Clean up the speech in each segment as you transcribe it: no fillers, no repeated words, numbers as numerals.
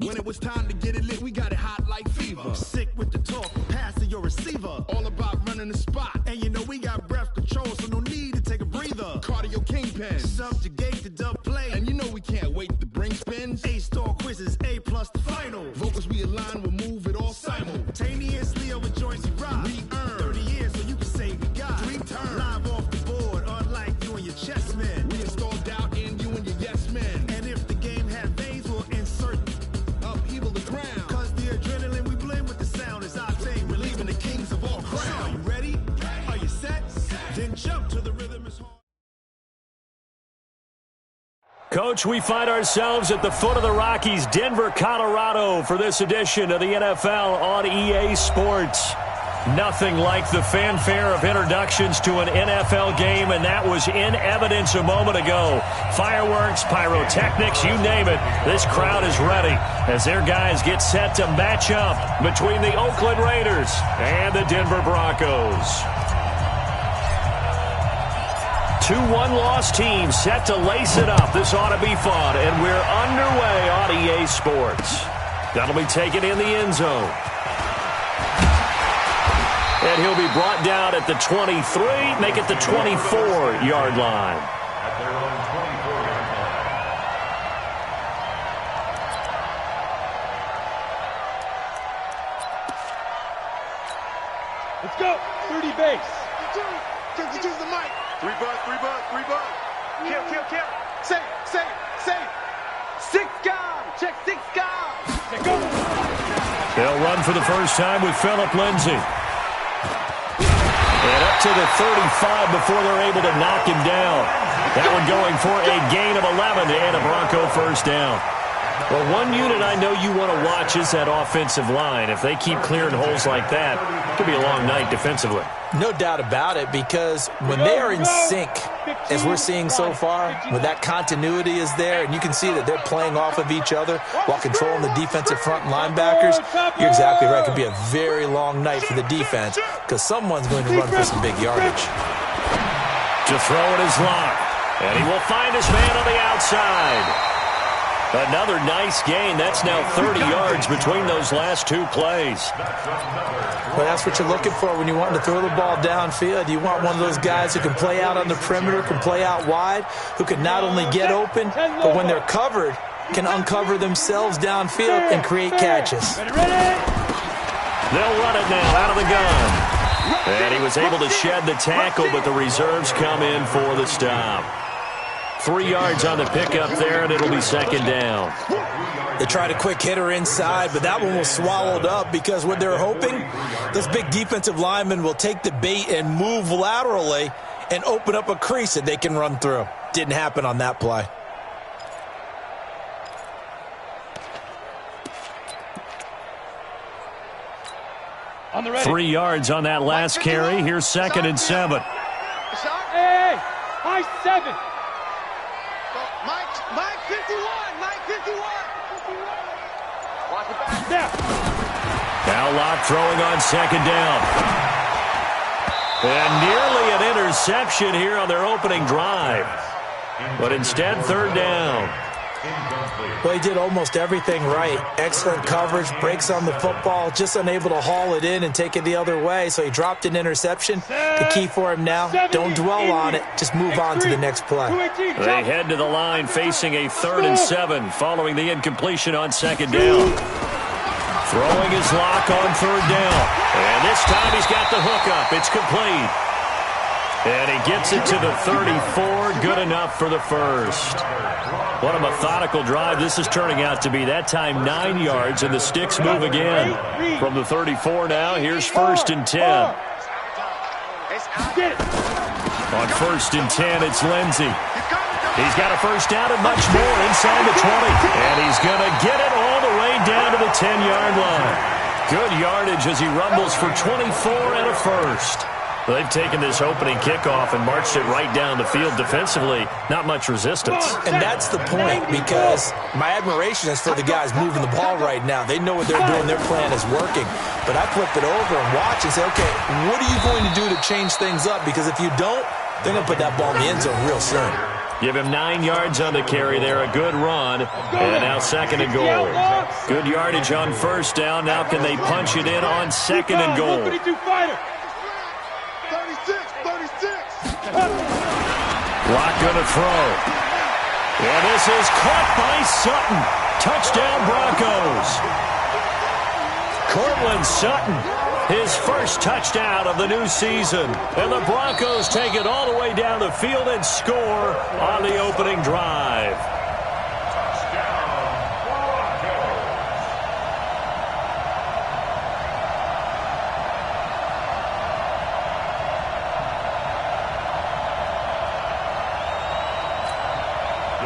When it was time to get it lit, we got it hot like fever. Sick with the talk, pass to your receiver. All about running the spot. And you know we got breath control, so no need to take a breather. Cardio kingpin. Subjugate the dub play. And you know we can't wait to bring spins. A-star quizzes, A+ the final. Vocals we align, we'll move it all simultaneously over joints we rock. We earn 30 years so you can say we got 3 turns. Live off the board, unlike you and your chess men. We install doubt in you and your yes men. And if the game had veins, we'll insert upheaval the ground. Cause the adrenaline we blend with the sound is our thing. We're leaving the kings of all crowns. Are you ready? Are you set? Then jump to the rhythm is hard. Coach, we find ourselves at the foot of the Rockies, Denver, Colorado, for this edition of the NFL on EA Sports. Nothing like the fanfare of introductions to an NFL game, and that was in evidence a moment ago. Fireworks, pyrotechnics, you name it. This crowd is ready as their guys get set to match up between the Oakland Raiders and the Denver Broncos. 2 one-loss teams set to lace it up. This ought to be fun, and we're underway on EA Sports. That'll be taken in the end zone. And he'll be brought down at the 23, make it the 24-yard line. Let's go. 30 base. 52's the mic. 3 bucks. Kill. Say. 6 guys. Check 6 guys. Check go. They'll run for the first time with Phillip Lindsay. And up to the 35 before they're able to knock him down. That one going for a gain of 11 and a Bronco first down. Well, one unit I know you want to watch is that offensive line. If they keep clearing holes like that, it could be a long night defensively. No doubt about it, because when they are in sync, as we're seeing so far, when that continuity is there, and you can see that they're playing off of each other while controlling the defensive front linebackers, you're exactly right. It could be a very long night for the defense because someone's going to run for some big yardage. To throw it is Locke, and he will find his man on the outside. Another nice gain. That's now 30 yards between those last 2 plays. Well, that's what you're looking for when you want to throw the ball downfield. You want one of those guys who can play out on the perimeter, can play out wide, who can not only get open, but when they're covered, can uncover themselves downfield and create catches. They'll run it now out of the gun. And he was able to shed the tackle, but the reserves come in for the stop. 3 yards on the pickup there, and it'll be second down. They tried a quick hitter inside, but that one was swallowed up because what they're hoping, this big defensive lineman will take the bait and move laterally and open up a crease that they can run through. Didn't happen on that play. On the ready. 3 yards on that last carry. Here's second and 7. Hey, high 7. Mike 51. Watch it back. There. Now Locke throwing on second down. And nearly an interception here on their opening drive. But instead, third down. Well, he did almost everything right. Excellent coverage, breaks on the football, just unable to haul it in and take it the other way. So he dropped an interception. The key for him now, don't dwell on it. Just move on to the next play. They head to the line facing a 3rd and 7 following the incompletion on second down. Throwing his Locke on 3rd down. And this time he's got the hook up. It's complete. And he gets it to the 34. Good enough for the first. What a methodical drive this is turning out to be. That time 9 yards, and the sticks move again. From the 34 now, here's 1st and 10. On 1st and 10, it's Lindsey. He's got a first down and much more inside the 20. And he's going to get it all the way down to the 10-yard line. Good yardage as he rumbles for 24 and a first. They've taken this opening kickoff and marched it right down the field defensively. Not much resistance. And that's the point, because my admiration is for the guys moving the ball right now. They know what they're doing. Their plan is working. But I flip it over and watch and say, okay, what are you going to do to change things up? Because if you don't, they're going to put that ball in the end zone real soon. Give him 9 yards on the carry there. A good run. And now 2nd and goal. Good yardage on 1st down. Now can they punch it in on 2nd and goal? 36. Lock gonna throw. And this is caught by Sutton. Touchdown Broncos. Cortland Sutton, his first touchdown of the new season. And the Broncos take it all the way down the field and score on the opening drive.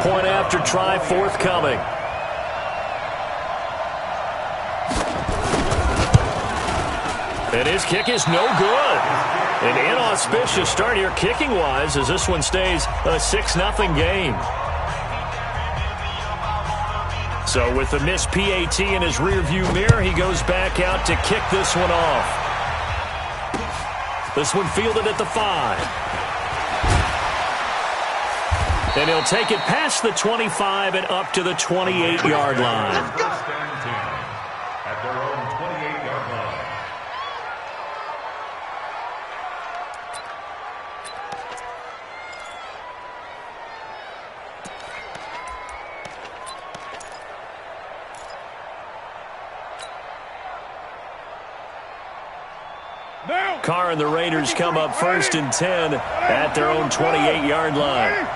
Point after try forthcoming. And his kick is no good. An inauspicious start here kicking-wise as this one stays a 6-0 game. So with the missed PAT in his rearview mirror, he goes back out to kick this one off. This one fielded at the 5. And he'll take it past the 25 and up to the 28-yard line. At their own 28-yard line. Carr and the Raiders come up 1st and 10 at their own 28-yard line.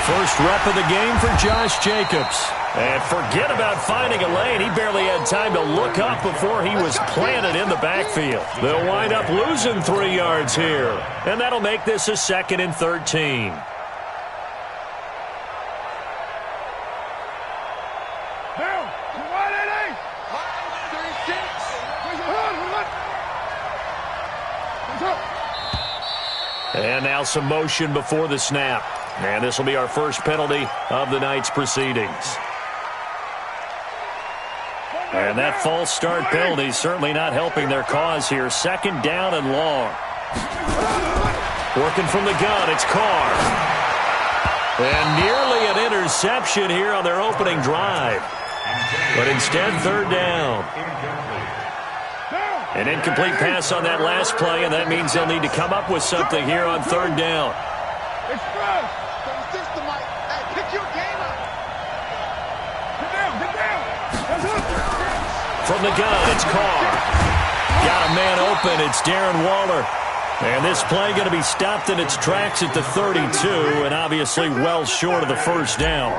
First rep of the game for Josh Jacobs. And forget about finding a lane. He barely had time to look up before he was planted in the backfield. They'll wind up losing 3 yards here. And that'll make this a 2nd and 13. And now some motion before the snap. And this will be our first penalty of the night's proceedings. And that false start penalty certainly not helping their cause here. 2nd down and long. Working from the gun, it's Carr. And nearly an interception here on their opening drive. But instead, 3rd down. An incomplete pass on that last play, and that means they'll need to come up with something here on 3rd down. From the gun, it's Carr. Got a man open. It's Darren Waller. And this play going to be stopped in its tracks at the 32, and obviously well short of the 1st down.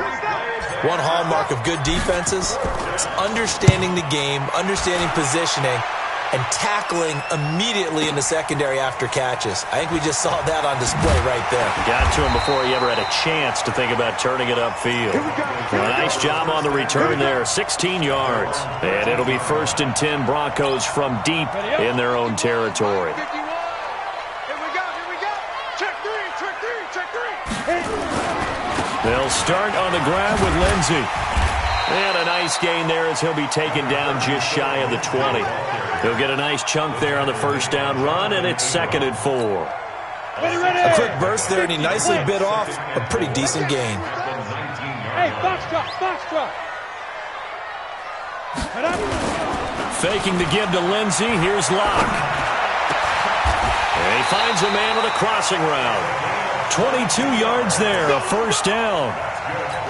One hallmark of good defenses is understanding the game, understanding positioning, and tackling immediately in the secondary after catches. I think we just saw that on display right there. Got to him before he ever had a chance to think about turning it upfield. Well, nice job on the return there, 16 yards. And it'll be 1st and 10 Broncos from deep in their own territory. They'll start on the ground with Lindsey. And a nice gain there as he'll be taken down just shy of the 20. He'll get a nice chunk there on the 1st down run, and it's 2nd and 4. A quick burst there, and he nicely bit off a pretty decent gain. Hey, box drop. Faking the give to Lindsey. Here's Locke. And he finds a man on a crossing route. 22 yards there, a 1st down.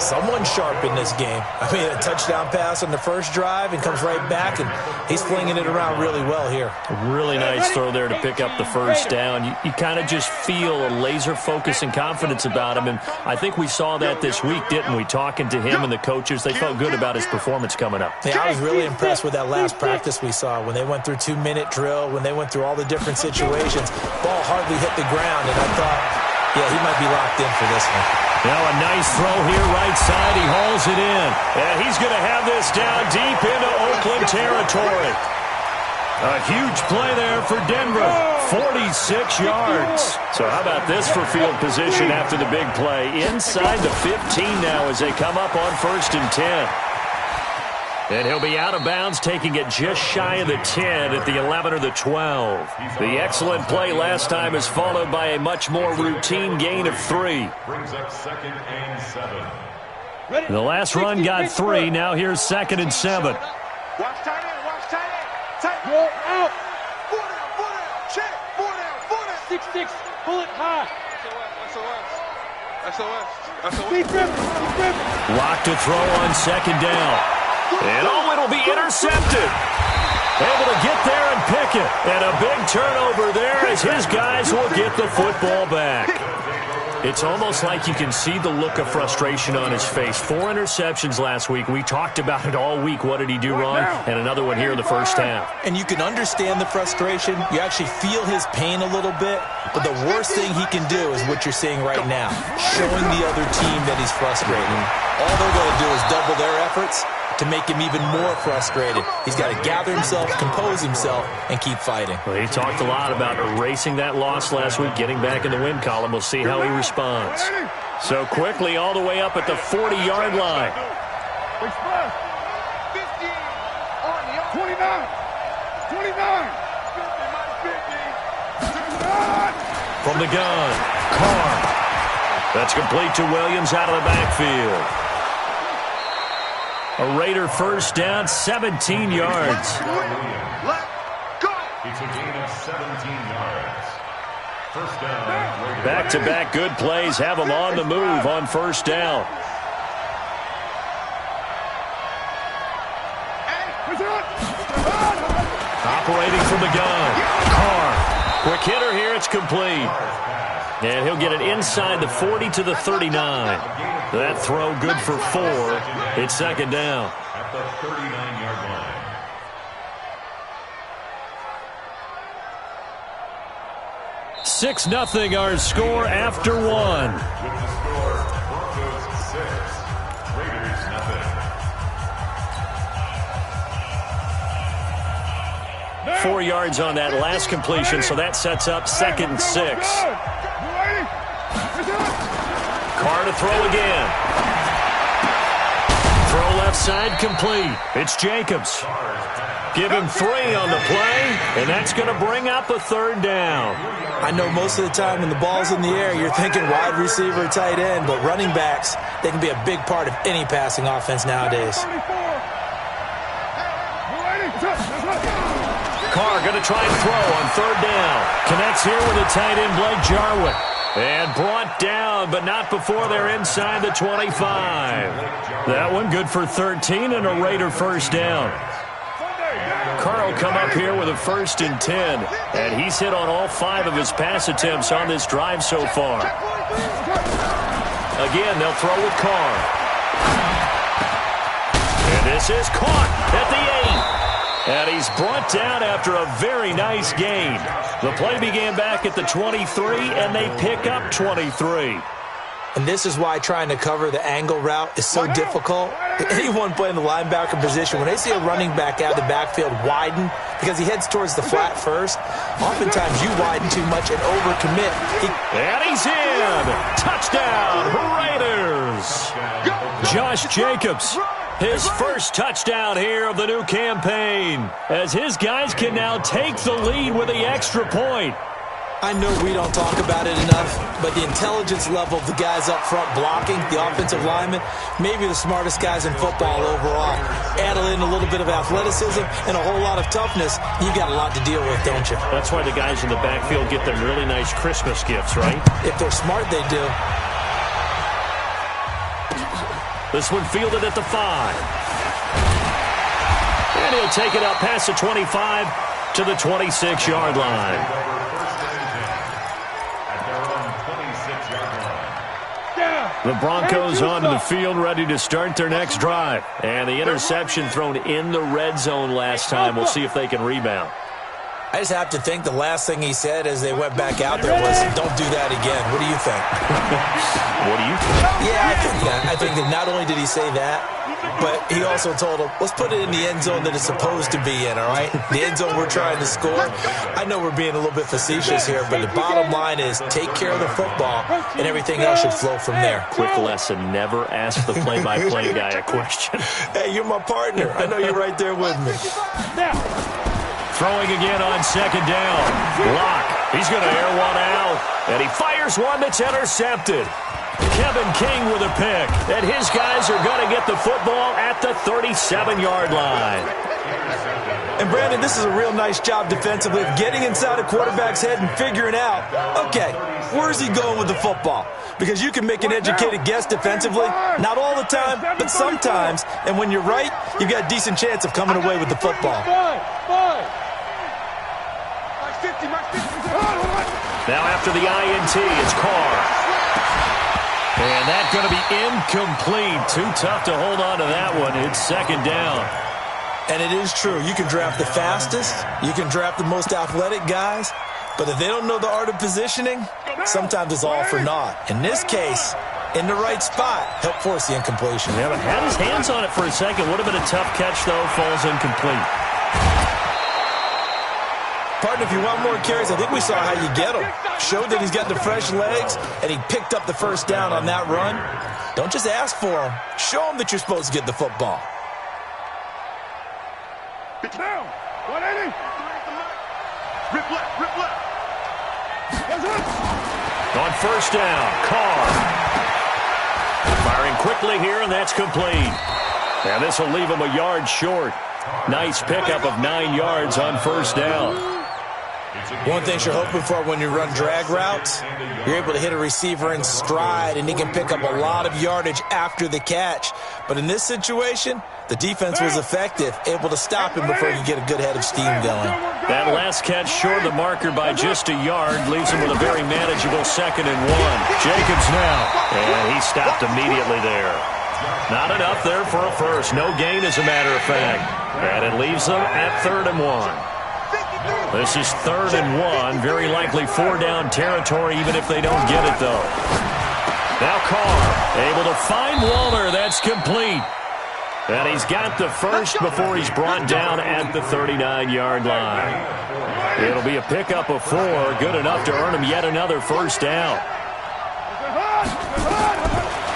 Someone sharp in this game. I mean, a touchdown pass on the first drive and comes right back, and he's flinging it around really well here. A really nice throw there to pick up the 1st down. You kind of just feel a laser focus and confidence about him, and I think we saw that this week, didn't we? Talking to him and the coaches, they felt good about his performance coming up. Yeah, I was really impressed with that last practice we saw when they went through 2-minute drill, when they went through all the different situations. Ball hardly hit the ground, and I thought, yeah, he might be locked in for this one. Now a nice throw here right side. He hauls it in. And he's going to have this down deep into Oakland territory. A huge play there for Denver. 46 yards. So how about this for field position after the big play? Inside the 15 now as they come up on 1st and 10. And he'll be out of bounds, taking it just shy of the 10 at the 11 or the 12. The excellent play last time is followed by a much more routine gain of 3. Brings up 2nd and 7. The last run got 3. Now here's 2nd and 7. Watch tight end, watch tight end. Tight Go out. 4 down, check. 4 down. 6-6, pull it high. SOS. Defense. Lock to throw on 2nd down. And it'll be intercepted. Able to get there and pick it. And a big turnover there as his guys will get the football back. It's almost like you can see the look of frustration on his face. 4 interceptions last week. We talked about it all week. What did he do wrong? And another one here in the first half. And you can understand the frustration. You actually feel his pain a little bit. But the worst thing he can do is what you're seeing right now, showing the other team that he's frustrated. All they're going to do is double their efforts to make him even more frustrated. He's got to gather himself, compose himself, and keep fighting. Well, he talked a lot about erasing that loss last week, getting back in the win column. We'll see how he responds. So quickly all the way up at the 40-yard line. 29. From the gun, Carr. That's complete to Williams out of the backfield. A Raider first down, 17 yards. It's a gain of 17 yards. First down. Back-to-back good plays have them on the move on first down. Operating from the gun, Carr. Quick hitter here, it's complete. And he'll get it inside the 40 to the 39. That throw good for 4. It's 2nd down. At the 39-yard line. Six 0 our score after 1. With the score, Broncos 6, Raiders 0. 4 yards on that last completion, so that sets up 2nd and 6. Carr to throw again. Throw left side complete. It's Jacobs. Give him 3 on the play, and that's going to bring up a 3rd down. I know most of the time when the ball's in the air, you're thinking wide receiver, tight end, but running backs, they can be a big part of any passing offense nowadays. Carr going to try and throw on 3rd down. Connects here with the tight end, Blake Jarwin. And brought down, but not before they're inside the 25. That one good for 13 and a Raider first down. Carr will come up here with a 1st and 10. And he's hit on all 5 of his pass attempts on this drive so far. Again, they'll throw with Carr. And this is caught at the 8. And he's brought down after a very nice gain. The play began back at the 23, and they pick up 23. And this is why trying to cover the angle route is so difficult. Anyone playing the linebacker position, when they see a running back out of the backfield widen, because he heads towards the flat first, oftentimes you widen too much and overcommit. And he's in! Touchdown, Raiders! Josh Jacobs, his first touchdown here of the new campaign, as his guys can now take the lead with the extra point. I know we don't talk about it enough, but the intelligence level of the guys up front blocking, the offensive linemen, maybe the smartest guys in football overall. Add in a little bit of athleticism and a whole lot of toughness, you got a lot to deal with, don't you? That's why the guys in the backfield get them really nice Christmas gifts, right? If they're smart, they do. This one fielded at the 5. And he'll take it up past the 25 to the 26-yard line. The Broncos onto the field, ready to start their next drive. And the interception thrown in the red zone last time. We'll see if they can rebound. I just have to think the last thing he said as they went back out there was, don't do that again. What do you think? What do you think? Yeah, I think that not only did he say that, but he also told him, let's put it in the end zone that it's supposed to be in, all right? The end zone we're trying to score. I know we're being a little bit facetious here, but the bottom line is take care of the football, and everything else should flow from there. Quick lesson, never ask the play-by-play guy a question. Hey, you're my partner. I know you're right there with me. Now. Throwing again on second down. Block. He's going to air one out. And he fires one that's intercepted. Kevin King with a pick. And his guys are going to get the football at the 37-yard line. And, Brandon, this is a real nice job defensively of getting inside a quarterback's head and figuring out, okay, where's he going with the football? Because you can make an educated guess defensively, not all the time, but sometimes. And when you're right, you've got a decent chance of coming away with the football. Now after the INT, it's Carr. And that's going to be incomplete. Too tough to hold on to that one. It's second down. And it is true. You can draft the fastest. You can draft the most athletic guys. But if they don't know the art of positioning, sometimes it's all for naught. In this case, in the right spot, help force the incompletion. Yeah, but had his hands on it for a second. Would have been a tough catch, though. Falls incomplete. Partner, if you want more carries, I think we saw how you get them. Showed that he's got the fresh legs, and he picked up the first down on that run. Don't just ask for him. Show him that you're supposed to get the football. Down. 180. Rip left, rip left. On first down, Carr. Firing quickly here, and that's complete. And this will leave him a yard short. Nice pickup of 9 yards on first down. One thing you're hoping for when you run drag routes, you're able to hit a receiver in stride, and he can pick up a lot of yardage after the catch. But in this situation, the defense was effective, able to stop him before he could get a good head of steam going. That last catch short of the marker by just a yard leaves him with a very manageable 2nd and 1. Jacobs now, and he stopped immediately there. Not enough there for a first. No gain, as a matter of fact. And it leaves them at 3rd and 1. This is 3rd and 1. Very likely 4-down territory, even if they don't get it, though. Now Carr able to find Waller. That's complete. And he's got the first before he's brought down at the 39-yard line. It'll be a pickup of 4. Good enough to earn him yet another first down.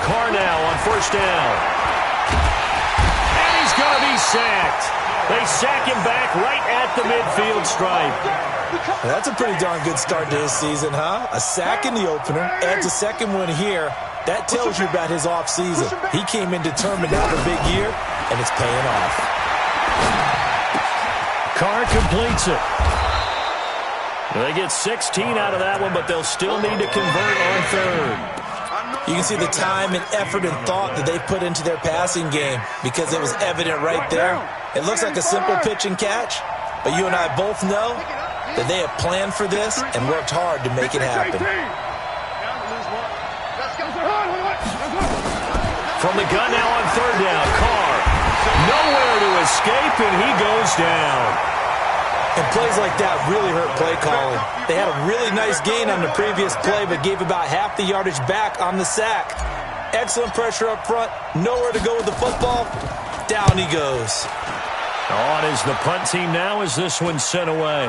Carr now on first down. And he's going to be sacked. They sack him back right at the midfield stripe. That's a pretty darn good start to his season, huh? A sack in the opener, adds a second one here. That tells you about his offseason. He came in determined to have a big year, and it's paying off. Carr completes it. They get 16 out of that one, but they'll still need to convert on 3rd. You can see the time and effort and thought that they put into their passing game because it was evident right there. It looks like a simple pitch and catch, but you and I both know that they have planned for this and worked hard to make it happen. From the gun now on 3rd down, Carr. Nowhere to escape, and he goes down. And plays like that really hurt play calling. They had a really nice gain on the previous play, but gave about half the yardage back on the sack. Excellent pressure up front. Nowhere to go with the football. Down he goes. On is the punt team now as this one's sent away.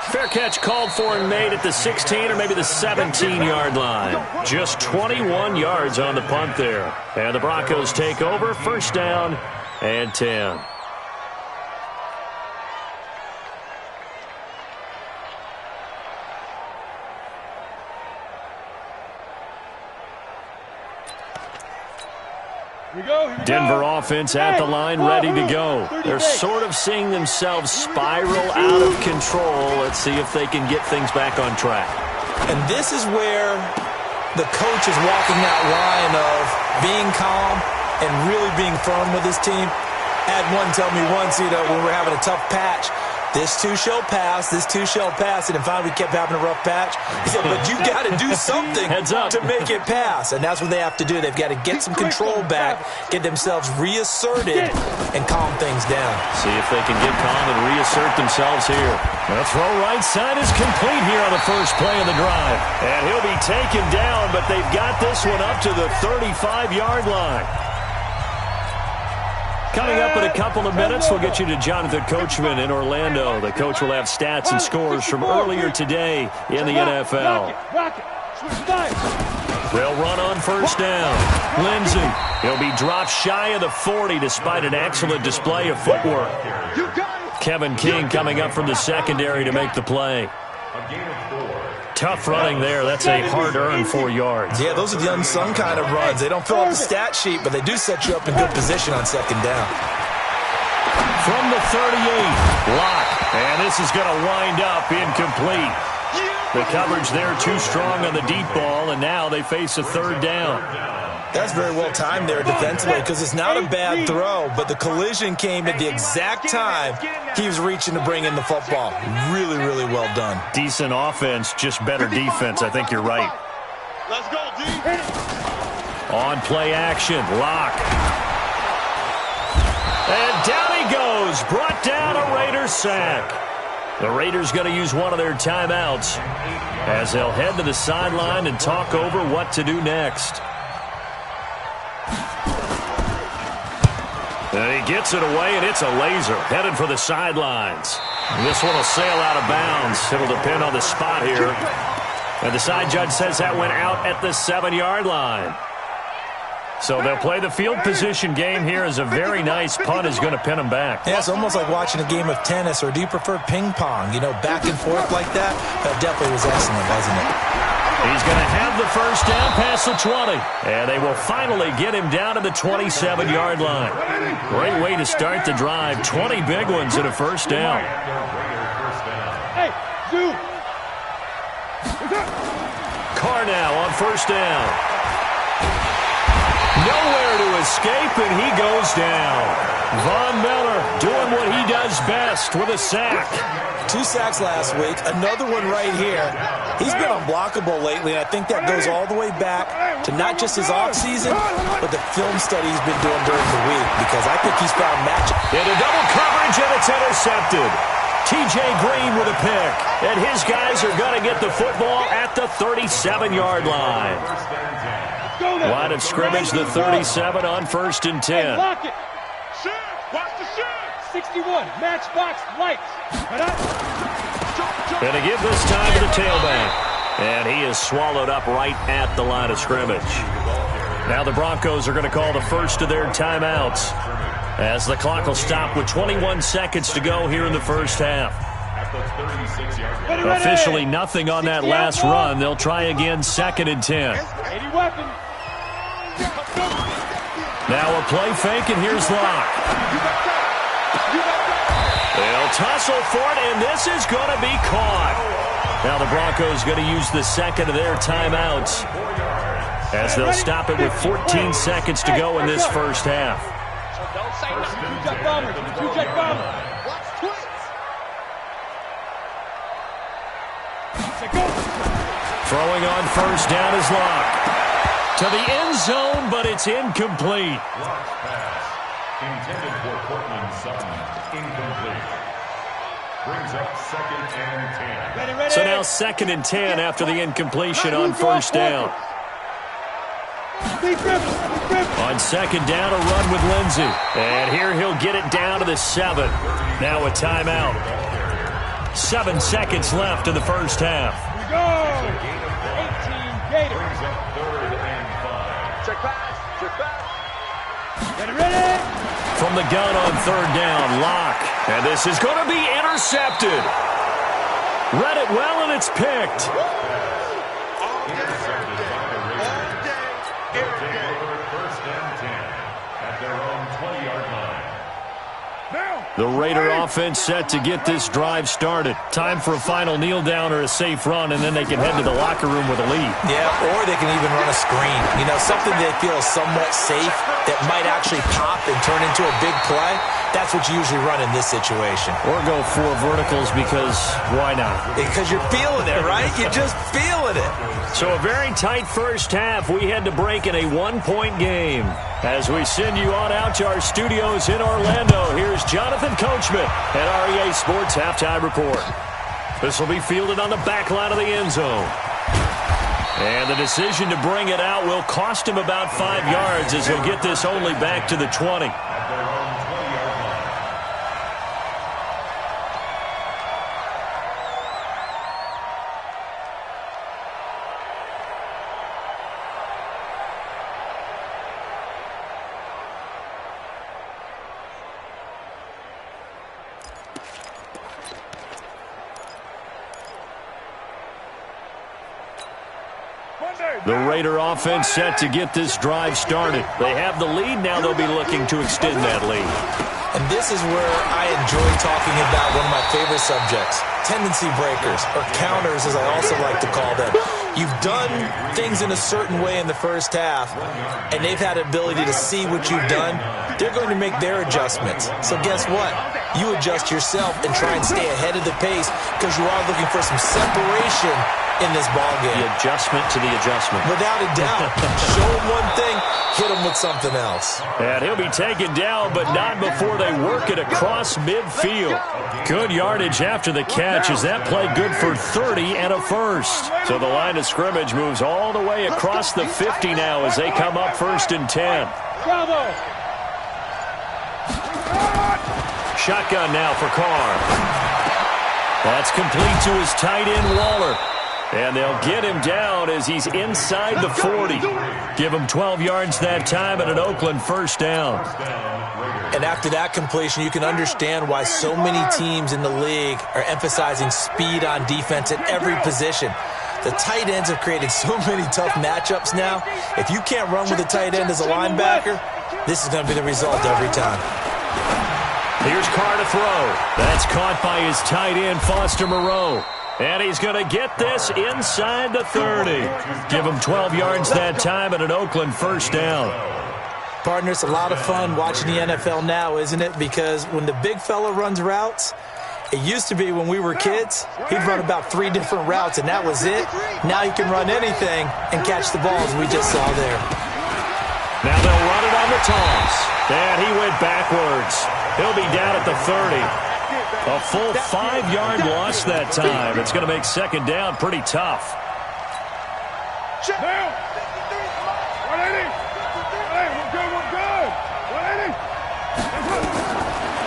Fair catch called for and made at the 16 or maybe the 17-yard line. Just 21 yards on the punt there. And the Broncos take over. First down and 10. Denver offense at the line, ready to go. They're sort of seeing themselves spiral out of control. Let's see if they can get things back on track. And this is where the coach is walking that line of being calm and really being firm with his team. I had one tell me once, when we're having a tough patch, This too shall pass. This too shall pass. And finally, we kept having a rough patch. He said, but you got to do something to make it pass. And that's what they have to do. They've got to get some control back, get themselves reasserted, and calm things down. See if they can get calm and reassert themselves here. The throw right side is complete here on the first play of the drive. And he'll be taken down, but they've got this one up to the 35-yard line. Coming up in a couple of minutes, we'll get you to Jonathan Coachman in Orlando. The coach will have stats and scores from earlier today in the NFL. They'll run on first down. Lindsey, he'll be dropped shy of the 40 despite an excellent display of footwork. Kevin King coming up from the secondary to make the play. Tough running there. That's a hard-earned 4 yards. Yeah, those are the unsung kind of runs. They don't fill out the stat sheet, but they do set you up in good position on second down. From the 38, Locke. And this is going to wind up incomplete. The coverage there too strong on the deep ball, and now they face a third down. That's very well timed there defensively because it's not a bad throw, but the collision came at the exact time he was reaching to bring in the football. Really, really well done. Decent offense, just better defense. I think you're right. Let's go, D. On play action, Locke. And down he goes. Brought down a Raider sack. The Raiders going to use one of their timeouts as they'll head to the sideline and talk over what to do next. And he gets it away, and it's a laser headed for the sidelines. And this one will sail out of bounds. It'll depend on the spot here. And the side judge says that went out at the 7-yard line. So they'll play the field position game here as a very nice punt is going to pin them back. Yeah, it's almost like watching a game of tennis, or do you prefer ping pong? You know, back and forth like that? That definitely was excellent, wasn't it? He's going to have the first down past the 20. And they will finally get him down to the 27-yard line. Great way to start the drive. 20 big ones in a first down. Hey, Zoo. Carr now on first down. Nowhere to escape, and he goes down. Von Miller doing what he does best with a sack. 2 sacks last week, another one right here. He's been unblockable lately, and I think that goes all the way back to not just his offseason, but the film study he's been doing during the week, because I think he's found magic. Into double coverage, and it's intercepted. T.J. Green with a pick, and his guys are going to get the football at the 37-yard line. Line of scrimmage, the 37 on first and 10. Lock it. Shoot. Watch the shoot. 61. Matchbox lights. And a give this time to the tailback. And he is swallowed up right at the line of scrimmage. Now the Broncos are going to call the first of their timeouts as the clock will stop with 21 seconds to go here in the first half. Officially nothing on that last run. They'll try again, 2nd and 10. 80 weapons. Now a play fake, and here's Locke. They'll tussle for it, and this is going to be caught. Now the Broncos going to use the second of their timeouts as they'll stop it with 14 seconds to go in this first half. Two-jet bomber. Two-jet bomber. Throwing on first down is Locke. To the end zone, but it's incomplete. Pass intended for Cortland Sutton. Incomplete. Brings up 2nd and 10. So now 2nd and 10 after the incompletion on first down. On second down, a run with Lindsey. And here he'll get it down to the 7. Now a timeout. 7 seconds left in the first half. Here we go. 18 Gators. Brings up 3rd and 5. Check pass. Check pass. Get it ready. From the gun on third down, Locke. And this is going to be intercepted. Read it well, and it's picked. Intercepted by the Raiders. They'll take over 1st and 10 at their own 20-yard line. The Raider offense set to get this drive started. Time for a final kneel down or a safe run, and then they can head to the locker room with a lead. Yeah, or they can even run a screen. You know, something they feel is somewhat safe that might actually pop and turn into a big play. That's what you usually run in this situation. Or go 4 verticals because why not? Because you're feeling it, right? You're just feeling it. So a very tight first half. We had to break in a 1-point game. As we send you on out to our studios in Orlando, here's Jonathan Coachman at REA Sports Halftime Report. This will be fielded on the back line of the end zone. And the decision to bring it out will cost him about 5 yards as he'll get this only back to the 20. The Raider offense set to get this drive started. They have the lead. Now they'll be looking to extend that lead. And this is where I enjoy talking about one of my favorite subjects, tendency breakers, or counters as I also like to call them. You've done things in a certain way in the first half, and they've had the ability to see what you've done. They're going to make their adjustments. So guess what? You adjust yourself and try and stay ahead of the pace because you are looking for some separation in this ballgame. The adjustment to the adjustment. Without a doubt. Show him one thing, hit him with something else. And he'll be taken down, but not before they work it across midfield. Good yardage after the catch. Is that play good for 30 and a first? So the line of scrimmage moves all the way across the 50 now as they come up 1st and 10. Bravo! Shotgun now for Carr. That's complete to his tight end, Waller. And they'll get him down as he's inside the 40. Give him 12 yards that time and an Oakland first down. And after that completion, you can understand why so many teams in the league are emphasizing speed on defense at every position. The tight ends have created so many tough matchups now. If you can't run with a tight end as a linebacker, this is going to be the result every time. Here's Carr to throw. That's caught by his tight end, Foster Moreau. And he's going to get this inside the 30. Give him 12 yards that time and an Oakland first down. Partner, it's a lot of fun watching the NFL now, isn't it? Because when the big fella runs routes, it used to be when we were kids, he'd run about 3 different routes, and that was it. Now he can run anything and catch the ball, as we just saw there. Now they'll run it on the toss. And he went backwards. He'll be down at the 30. A full 5-yard loss that time. It's going to make second down pretty tough. Down. 180. Hey, we're good. 180.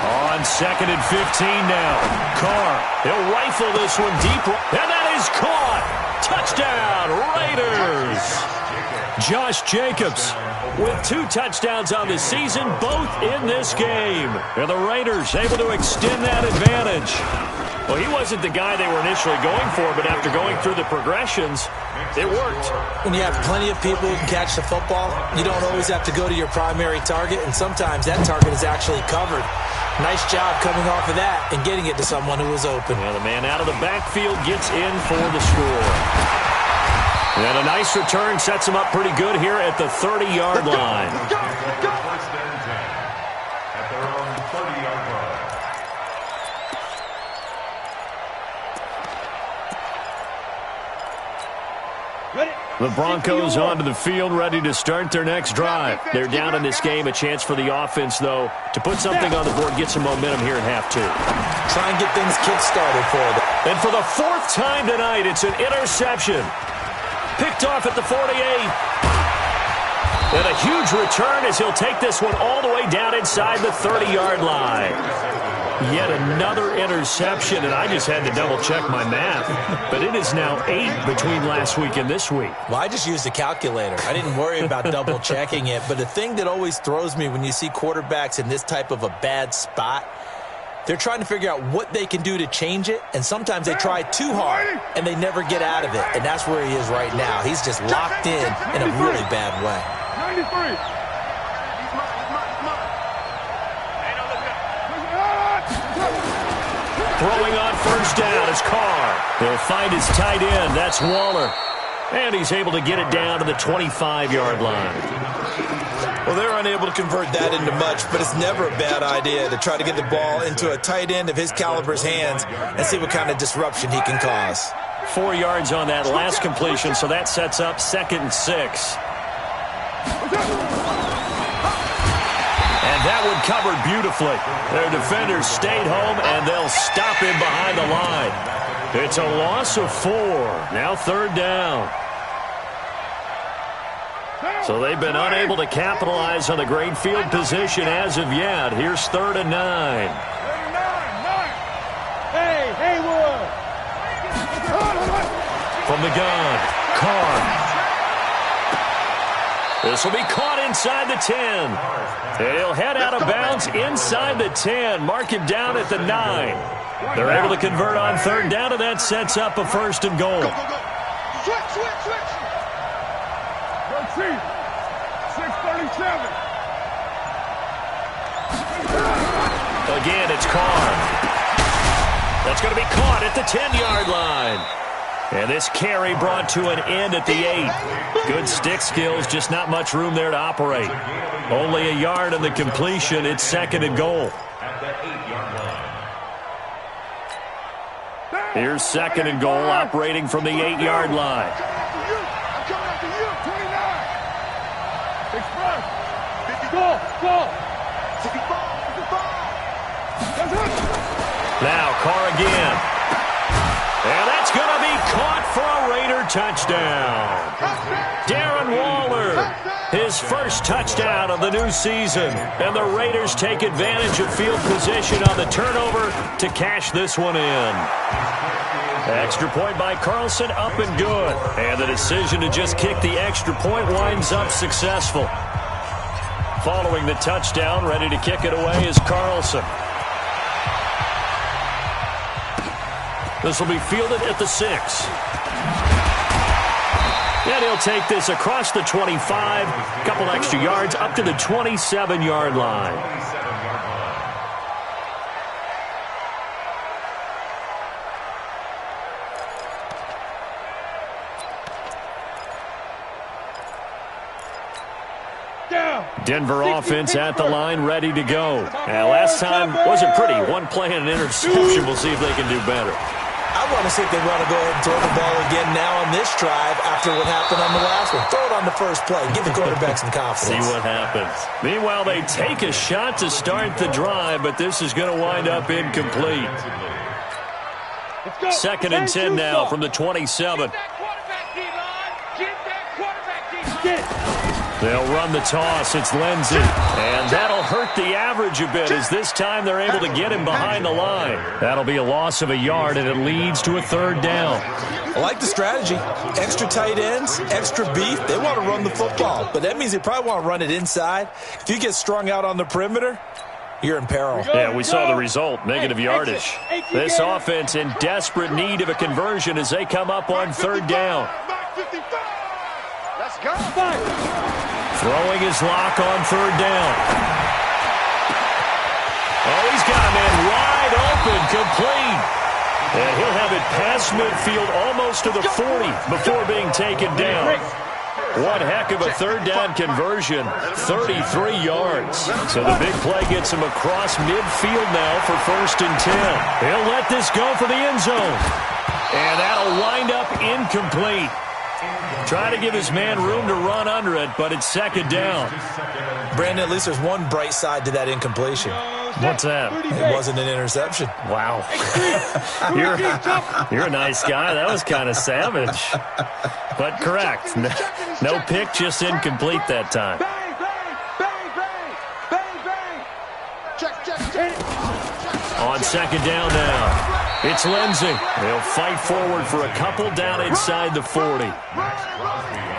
On 2nd and 15 now. Carr, he'll rifle this one deep. And that is caught. Touchdown, Raiders. Josh Jacobs with 2 touchdowns on the season, both in this game. And the Raiders able to extend that advantage. Well, he wasn't the guy they were initially going for, but after going through the progressions, it worked. When you have plenty of people who can catch the football, you don't always have to go to your primary target, and sometimes that target is actually covered. Nice job coming off of that and getting it to someone who was open. Yeah, the man out of the backfield gets in for the score. And a nice return sets him up pretty good here at the 30-yard line. First and 10 at their own 30-yard line. The Broncos onto the field, ready to start their next drive. They're down in this game. A chance for the offense, though, to put something on the board, get some momentum here in half 2. Try and get things kick-started for them. And for the 4th time tonight, it's an interception. Picked off at the 48. And a huge return as he'll take this one all the way down inside the 30-yard line. Yet another interception, and I just had to double-check my math. But it is now 8 between last week and this week. Well, I just used a calculator. I didn't worry about double-checking it. But the thing that always throws me when you see quarterbacks in this type of a bad spot, they're trying to figure out what they can do to change it, and sometimes they try too hard, and they never get out of it. And that's where he is right now. He's just locked in a really bad way. 93. Throwing on first down is Carr. He'll find his tight end. That's Waller. And he's able to get it down to the 25-yard line. Well, they're unable to convert that into much, but it's never a bad idea to try to get the ball into a tight end of his caliber's hands and see what kind of disruption he can cause. 4 yards on that last completion, so that sets up 2nd and 6. And that one covered beautifully. Their defenders stayed home, and they'll stop him behind the line. It's a loss of 4. Now 3rd down. So they've been unable to capitalize on the great field position as of yet. Here's 3rd and 9. Hey, Haywood! From the gun, Carr. This will be caught inside the 10. And he'll head out of bounds inside the 10. Mark him down at the 9. They're able to convert on 3rd down, and that sets up a 1st and goal. Switch! 637. Again, it's Carr. That's going to be caught at the 10-yard line. And this carry brought to an end at the 8. Good stick skills, just not much room there to operate. Only a yard on the completion. It's 2nd and goal. Here's 2nd and goal, operating from the 8-yard line. I'm coming after you. 29. Express. 50. Go. 65. Now Carr again. And that's going to be caught for a Raider touchdown. Darren Waller, his first touchdown of the new season. And the Raiders take advantage of field position on the turnover to cash this one in. Extra point by Carlson, up and good. And the decision to just kick the extra point winds up successful. Following the touchdown, ready to kick it away is Carlson. This will be fielded at the 6. And he'll take this across the 25, couple extra yards up to the 27-yard line. Denver offense at the line, ready to go. Now, last time wasn't pretty. One play and an interception. We'll see if they can do better. I want to see if they want to go ahead and throw the ball again now on this drive after what happened on the last one. Throw it on the first play. Give the quarterback some confidence. See what happens. Meanwhile, they take a shot to start the drive, but this is going to wind up incomplete. 2nd and 10 now from the 27. They'll run the toss. It's Lindsey. And that'll hurt the average a bit as this time they're able to get him behind the line. That'll be a loss of a yard, and it leads to a 3rd down. I like the strategy. Extra tight ends, extra beef. They want to run the football, but that means they probably want to run it inside. If you get strung out on the perimeter, you're in peril. Yeah, we saw the result, negative yardage. This offense in desperate need of a conversion as they come up on 3rd down. Let's go. Throwing his lock on 3rd down. Oh, he's got a man wide open, complete. And he'll have it past midfield almost to the 40 before being taken down. One heck of a 3rd down conversion, 33 yards. So the big play gets him across midfield now for 1st and 10. He'll let this go for the end zone. And that'll wind up incomplete. Try to give his man room to run under it, but it's 2nd down. Brandon, at least there's one bright side to that incompletion. What's that? It wasn't an interception. Wow. You're a nice guy. That was kind of savage. But correct. No pick, just incomplete that time. On 2nd down now. It's Lindsey. They'll fight forward for a couple down inside the 40.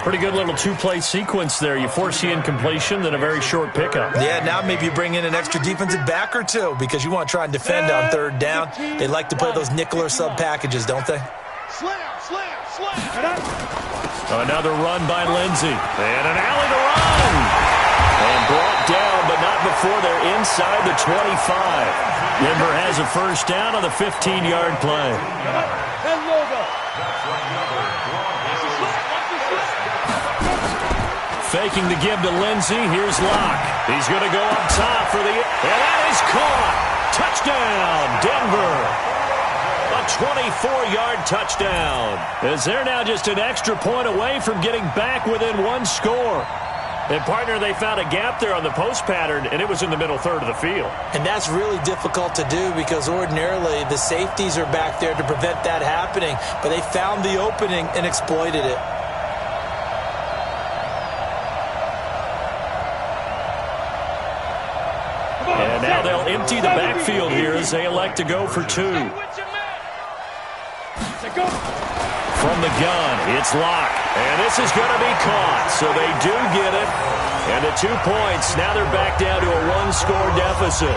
Pretty good little 2-play sequence there. You force the incompletion, then a very short pickup. Yeah, now maybe you bring in an extra defensive back or two because you want to try and defend on 3rd down. They like to play those nickel or sub packages, don't they? Slam. Another run by Lindsey. And an alley to run. And brought down, but but not before they're inside the 25. Denver has a first down on the 15-yard play. Faking the give to Lindsey. Here's Locke. He's going to go up top for the... And that is caught. Touchdown, Denver. A 24-yard touchdown. As they're now just an extra point away from getting back within one score. And, partner, they found a gap there on the post pattern, and it was in the middle third of the field. And that's really difficult to do because ordinarily the safeties are back there to prevent that happening. But they found the opening and exploited it. And now they'll empty the backfield here as they elect to go for two. From the gun, it's Locke. And this is going to be caught. So they do get it. And the 2 points, now they're back down to a one-score deficit.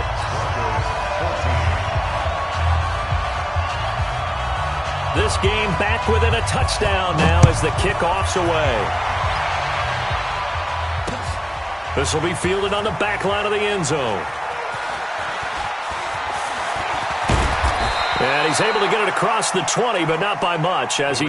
This game back within a touchdown now as the kickoff's away. This will be fielded on the back line of the end zone. And he's able to get it across the 20, but not by much as he...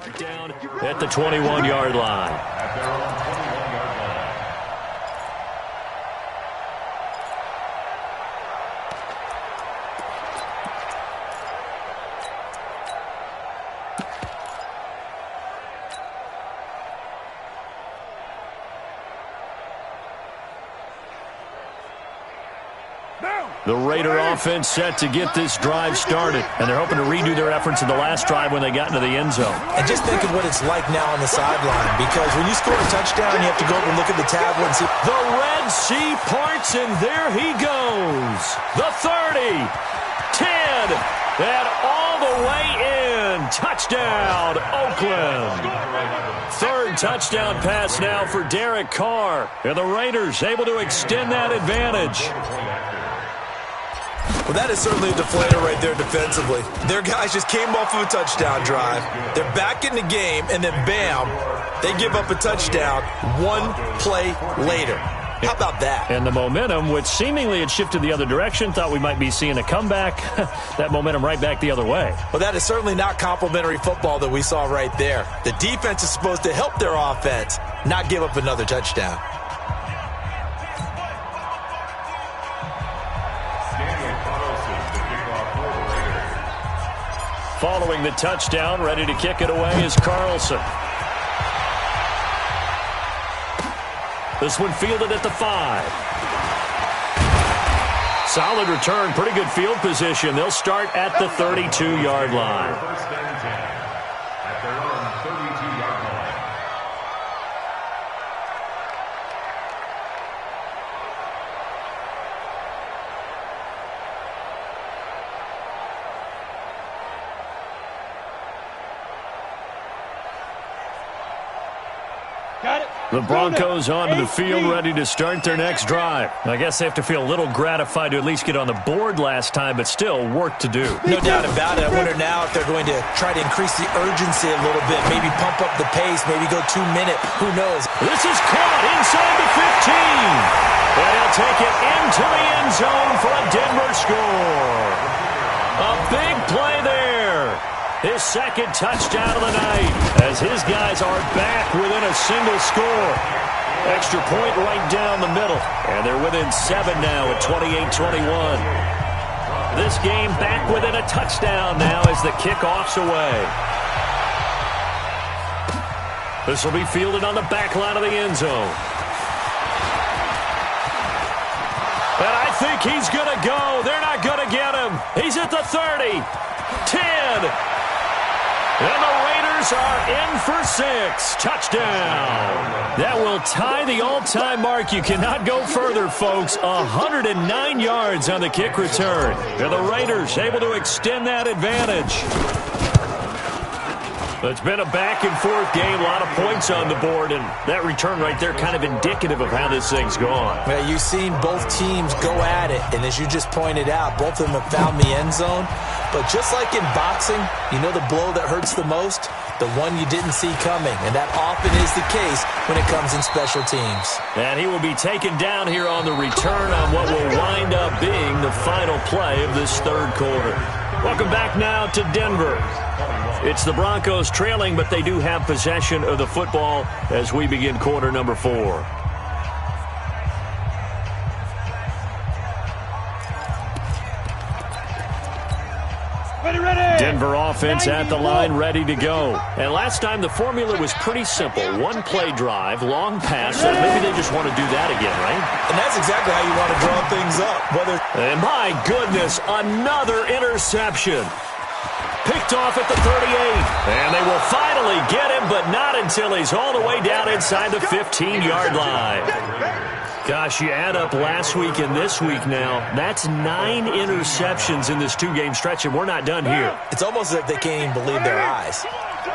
Marked down at the 21-yard line. The Raider offense set to get this drive started, and they're hoping to redo their efforts in the last drive when they got into the end zone. And just think of what it's like now on the sideline, because when you score a touchdown, you have to go up and look at the tablet and see. The Red Sea parts, and there he goes. The 30, 10, and all the way in. Touchdown, Oakland. Third touchdown pass now for Derek Carr. And the Raiders able to extend that advantage. Well, that is certainly a deflator right there defensively. Their guys just came off of a touchdown drive. They're back in the game, and then bam, they give up a touchdown one play later. How about that? And the momentum, which seemingly had shifted the other direction, thought we might be seeing a comeback. That momentum right back the other way. Well, that is certainly not complimentary football that we saw right there. The defense is supposed to help their offense, not give up another touchdown. Following the touchdown, ready to kick it away is Carlson. This one fielded at the 5. Solid return, pretty good field position. They'll start at the 32-yard line. First and 10 at their own 32-yard line. Got it. The Broncos onto the field, ready to start their next drive. I guess they have to feel a little gratified to at least get on the board last time, but still work to do. No doubt about it. I wonder now if they're going to try to increase the urgency a little bit, maybe pump up the pace, maybe go 2 minute. Who knows? This is caught inside the 15. And he'll take it into the end zone for a Denver score. A big play there. His second touchdown of the night as his guys are back within a single score. Extra point right down the middle. And they're within 7 now at 28-21. This game back within a touchdown now as the kickoff's away. This will be fielded on the back line of the end zone. And I think he's going to go. They're not going to get him. He's at the 30, 10. And the Raiders are in for 6. Touchdown. That will tie the all-time mark. You cannot go further, folks. 109 yards on the kick return. And the Raiders able to extend that advantage. It's been a back-and-forth game, a lot of points on the board, and that return right there kind of indicative of how this thing's gone. Well, you've seen both teams go at it, and as you just pointed out, both of them have found the end zone. But just like in boxing, you know the blow that hurts the most? The one you didn't see coming, and that often is the case when it comes in special teams. And he will be taken down here on the return on what will wind up being the final play of this third quarter. Welcome back now to Denver. It's the Broncos trailing, but they do have possession of the football as we begin quarter number 4. Denver offense at the line, ready to go. And last time the formula was pretty simple. One play drive, long pass, so maybe they just want to do that again, right? And that's exactly how you want to draw things up. And my goodness, another interception. Picked off at the 38. And they will finally get him, but not until he's all the way down inside the 15-yard line. Gosh, you add up last week and this week now, that's 9 interceptions in this 2-game stretch, and we're not done here. It's almost as if they can't even believe their eyes.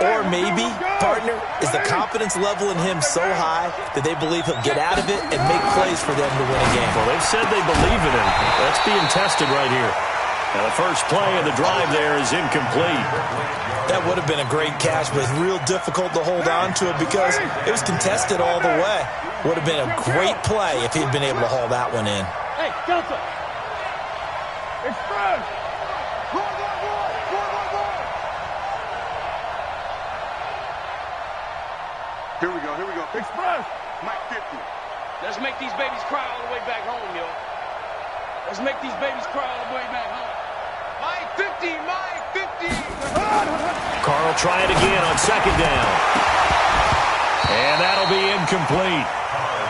Or maybe, partner, is the confidence level in him so high that they believe he'll get out of it and make plays for them to win a game. Well, they've said they believe in him. That's being tested right here. Now, the first play of the drive there is incomplete. That would have been a great catch, but it's real difficult to hold on to it because it was contested all the way. Would have been a great play if he'd been able to haul that one in. Hey, Delta. Express. Here we go. Express. Mike 50. Let's make these babies cry all the way back home, yo. Let's make these babies cry all the way back home. Mike 50, Mike 50. Carr will try it again on second down. And that'll be incomplete.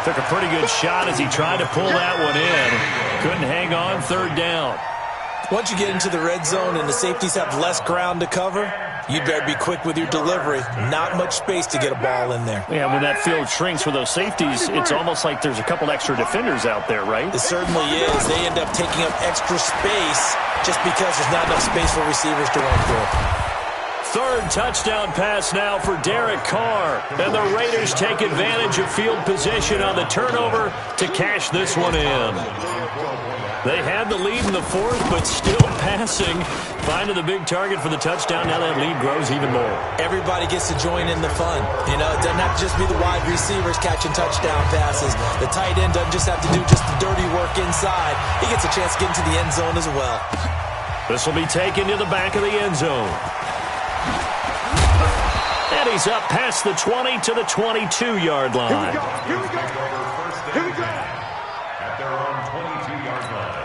Took a pretty good shot as he tried to pull that one in. Couldn't hang on, third down. Once you get into the red zone and the safeties have less ground to cover, you better be quick with your delivery. Not much space to get a ball in there. Yeah, when that field shrinks with those safeties, it's almost like there's a couple extra defenders out there, right? It certainly is. They end up taking up extra space just because there's not enough space for receivers to run through. Third touchdown pass now for Derek Carr. And the Raiders take advantage of field position on the turnover to cash this one in. They had the lead in the fourth, but still passing. Finding the big target for the touchdown. Now that lead grows even more. Everybody gets to join in the fun. You know, it doesn't have to just be the wide receivers catching touchdown passes. The tight end doesn't just have to do just the dirty work inside. He gets a chance to get into the end zone as well. This will be taken to the back of the end zone. And he's up past the 20 to the 22-yard line. Here we go. Here we go. At their own 22-yard line.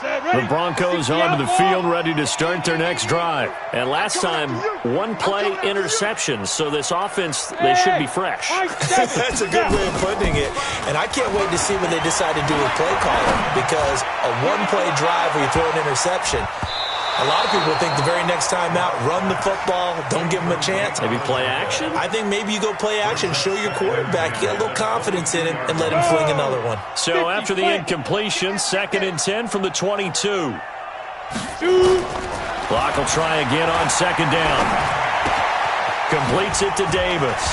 The Broncos onto the field, ready to start their next drive. And last time, one-play interception. So this offense, they should be fresh. That's a good way of putting it. And I can't wait to see what they decide to do with play calling, because a one-play drive where you throw an interception, a lot of people think the very next time out, run the football, don't give them a chance. Maybe play action? I think maybe you go play action, show your quarterback, get a little confidence in him, and let him fling another one. So after the incompletion, 2nd and 10 from the 22. Clock will try again on 2nd down. Completes it to Davis.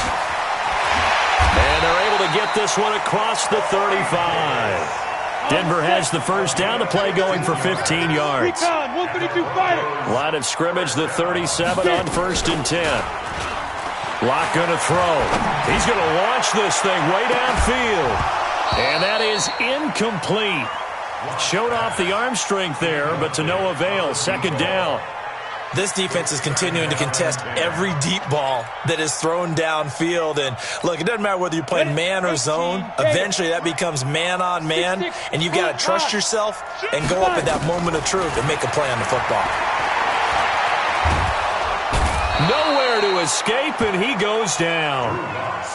And they're able to get this one across the 35. Denver has the first down, the play going for 15 yards. Line of scrimmage, the 37 on 1st and 10. Locke going to throw. He's going to launch this thing way downfield. And that is incomplete. Showed off the arm strength there, but to no avail. 2nd down. This defense is continuing to contest every deep ball that is thrown downfield. And, look, it doesn't matter whether you're playing man or zone. Eventually that becomes man on man, and you've got to trust yourself and go up at that moment of truth and make a play on the football. Nowhere to escape, and he goes down.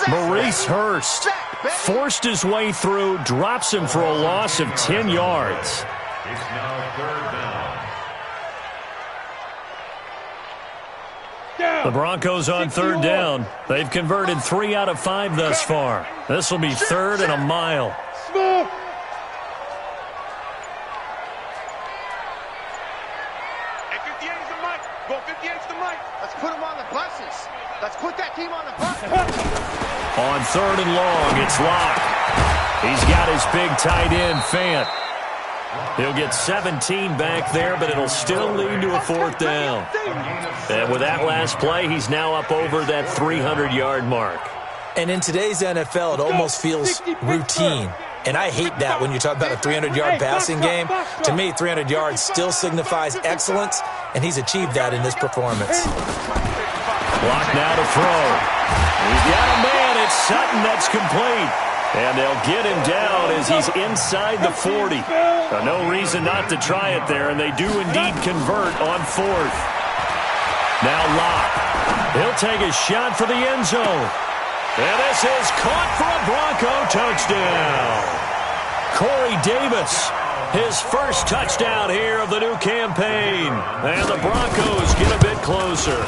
Maurice Hurst forced his way through, drops him for a loss of 10 yards. It's now 3rd down. The Broncos on 3rd down. They've converted 3 out of 5 thus far. This will be 3rd and a mile. Small. Hey, 58's the mic. Go 58's the mic. Let's put them on the buses. Let's put that team on the buses. On 3rd and long, it's Locke. He's got his big tight end, Fant. He'll get 17 back there, but it'll still lead to a 4th down. And with that last play, he's now up over that 300-yard mark. And in today's NFL, it almost feels routine. And I hate that when you talk about a 300-yard passing game. To me, 300 yards still signifies excellence, and he's achieved that in this performance. Locke now to throw. He's got a man. It's Sutton that's complete. And they'll get him down as he's inside the 40. No reason not to try it there, and they do indeed convert on 4th. Now Locke. He'll take a shot for the end zone. And this is caught for a Bronco touchdown. Corey Davis, his first touchdown here of the new campaign. And the Broncos get a bit closer.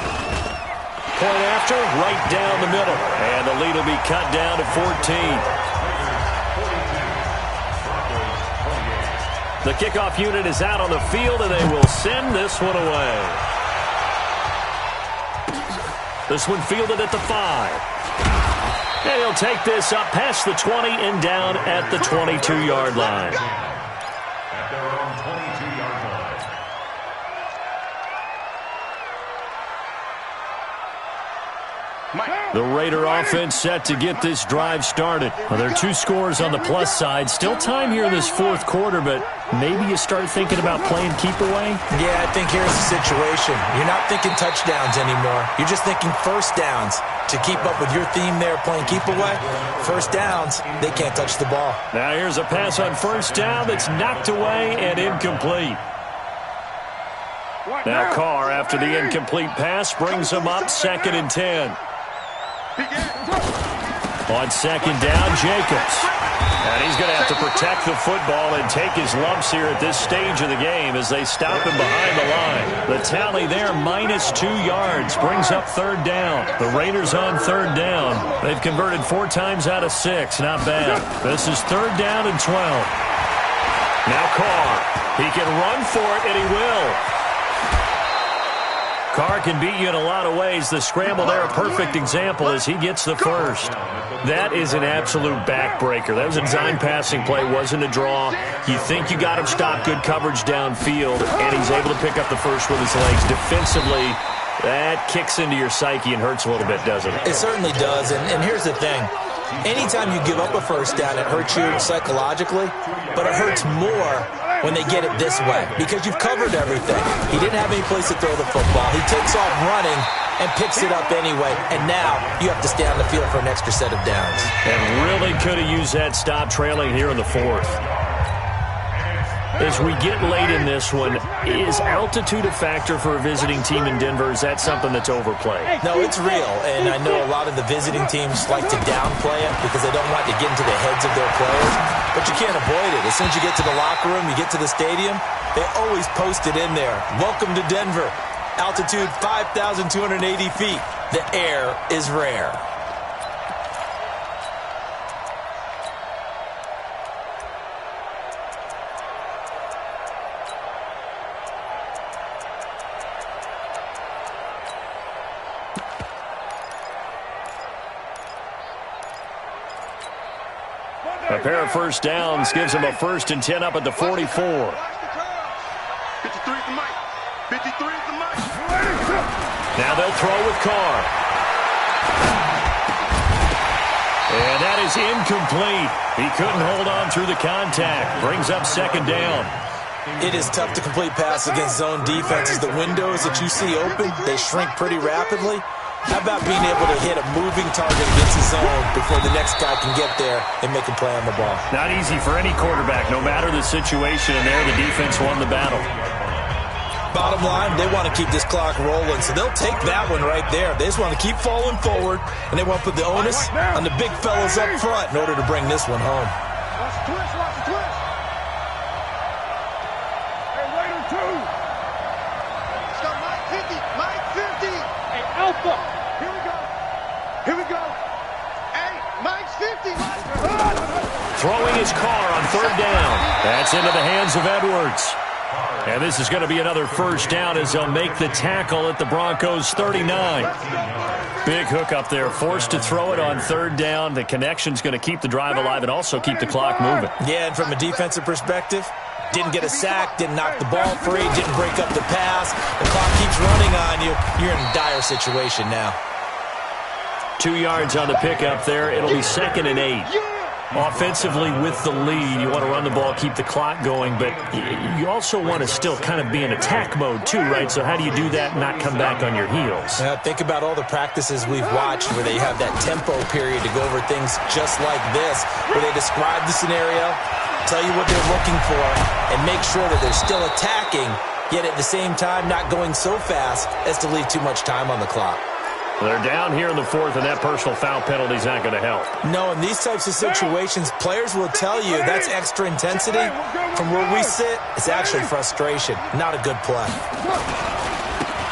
Point after, right down the middle. And the lead will be cut down to 14. The kickoff unit is out on the field, and they will send this one away. This one fielded at the 5. And he'll take this up past the 20 and down at the 22-yard line. At their own 22-yard line. The Raider offense set to get this drive started. Well, there are 2 scores on the plus side. Still time here in this 4th quarter, but maybe you start thinking about playing keep away? Yeah, I think here's the situation. You're not thinking touchdowns anymore. You're just thinking first downs. To keep up with your theme there, playing keep away, first downs, they can't touch the ball. Now here's a pass on 1st down that's knocked away and incomplete. Now Carr, after the incomplete pass, brings him up 2nd and 10. On second down, Jacobs. And he's going to have to protect the football and take his lumps here at this stage of the game as they stop him behind the line. The tally there, -2 yards, brings up third down. The Raiders on third down. They've converted 4 times out of 6. Not bad. This is third down and 12. Now Carr. He can run for it, and he will. Carr can beat you in a lot of ways. The scramble there, a perfect example as he gets the first. That is an absolute backbreaker. That was a design passing play, wasn't a draw. You think you got him stopped, good coverage downfield, and he's able to pick up the first with his legs. Defensively, that kicks into your psyche and hurts a little bit, doesn't it? It certainly does, and here's the thing. Anytime you give up a first down, it hurts you psychologically, but it hurts more when they get it this way because you've covered everything. He didn't have any place to throw the football. He takes off running and picks it up anyway, and now you have to stay on the field for an extra set of downs. And really could have used that stop trailing here in the fourth. As we get late in this one, is altitude a factor for a visiting team in Denver? Is that something that's overplayed? No, it's real, and I know a lot of the visiting teams like to downplay it because they don't want to get into the heads of their players, but you can't avoid it. As soon as you get to the locker room, you get to the stadium, they always post it in there. Welcome to Denver. Altitude 5,280 feet. The air is rare. A pair of first downs gives him a 1st and 10 up at the 44. 53 is the mic. 53 is the mic. Now they'll throw with Carr. And that is incomplete. He couldn't hold on through the contact. Brings up second down. It is tough to complete pass against zone defenses. The windows that you see open, they shrink pretty rapidly. How about being able to hit a moving target against the zone before the next guy can get there and make a play on the ball? Not easy for any quarterback, no matter the situation. And there, the defense won the battle. Bottom line, they want to keep this clock rolling, so they'll take that one right there. They just want to keep falling forward, and they want to put the onus on the big fellas up front in order to bring this one home. Watch the twist, watch the twist. Hey, Raider 2. Let's go, Mike 50, Mike 50. Hey, Alpha. Here we go. Here we go. Hey, Mike's 50. Throwing his Carr on third down. That's into the hands of Edwards. And this is going to be another first down as they'll make the tackle at the Broncos 39. Big hook up there, forced to throw it on third down. The connection's going to keep the drive alive and also keep the clock moving. Yeah, and from a defensive perspective, didn't get a sack, didn't knock the ball free, didn't break up the pass. The clock keeps running on you. You're in a dire situation now. 2 yards on the pickup there. It'll be 2nd and 8. Offensively with the lead, you want to run the ball, keep the clock going, but you also want to still kind of be in attack mode too, right? So how do you do that and not come back on your heels? Think about all the practices we've watched where they have that tempo period to go over things just like this, where they describe the scenario, tell you what they're looking for, and make sure that they're still attacking, yet at the same time not going so fast as to leave too much time on the clock. They're down here in the fourth, and that personal foul penalty is not going to help. No, in these types of situations, players will tell you that's extra intensity. From where we sit, it's actually frustration. Not a good play.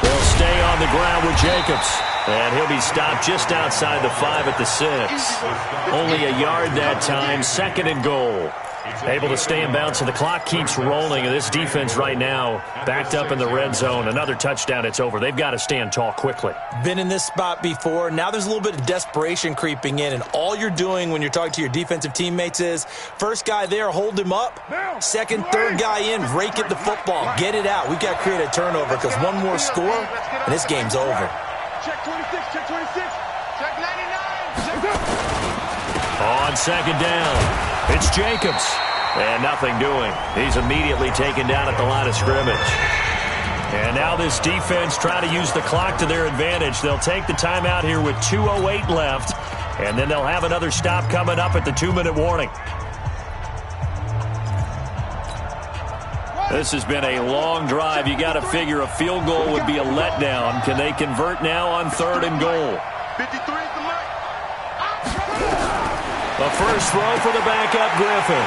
They'll stay on the ground with Jacobs. And he'll be stopped just outside the 5 at the 6. Only a yard that time, 2nd and goal. Able to stay in bounds, so the clock keeps rolling. And this defense right now backed up in the red zone. Another touchdown, it's over. They've got to stand tall quickly. Been in this spot before. Now there's a little bit of desperation creeping in. And all you're doing when you're talking to your defensive teammates is, first guy there, hold him up. Second, third guy in, rake at the football. Get it out. We've got to create a turnover because one more score, and this game's over. Check 26, check 26, check 99. On second down, it's Jacobs. And nothing doing. He's immediately taken down at the line of scrimmage. And now this defense trying to use the clock to their advantage. They'll take the timeout here with 2:08 left. And then they'll have another stop coming up at the 2-minute warning. This has been a long drive. You got to figure a field goal would be a letdown. Can they convert now on 3rd and goal? 53 is the mic. A first throw for the backup Griffin.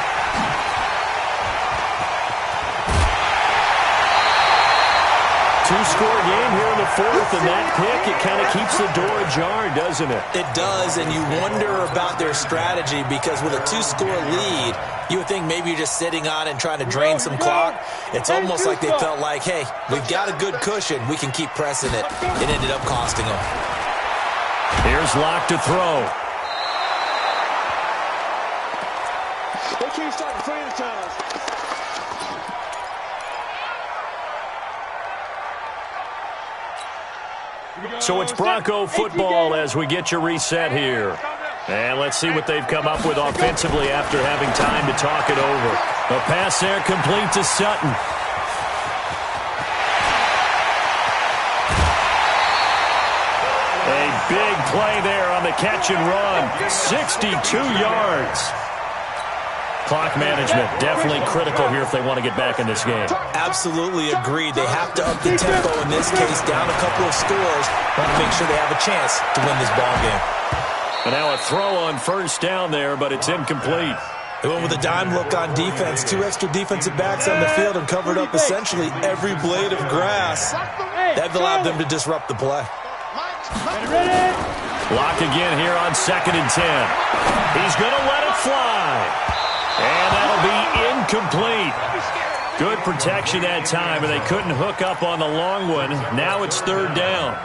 Two-score game here in the fourth, and that pick, it kind of keeps the door ajar, doesn't it? It does, and you wonder about their strategy because with a two-score lead, you would think maybe you're just sitting on it and trying to drain some clock. It's almost like they felt like, hey, we've got a good cushion. We can keep pressing it. It ended up costing them. Here's Locke to throw. They can't start the franchise. So it's Bronco football as we get you reset here. And let's see what they've come up with offensively after having time to talk it over. A pass there complete to Sutton. A big play there on the catch and run. 62 yards. Clock management definitely critical here if they want to get back in this game. Absolutely agreed. They have to up the tempo in this case, down a couple of scores. Want to make sure they have a chance to win this ball game. And now a throw on first down there, but it's incomplete. They went with a dime look on defense. Two extra defensive backs on the field and covered up essentially every blade of grass. That allowed them to disrupt the play. Lock again here on 2nd and 10. He's going to let it fly. And that'll be incomplete. Good protection that time, and they couldn't hook up on the long one. Now it's 3rd down.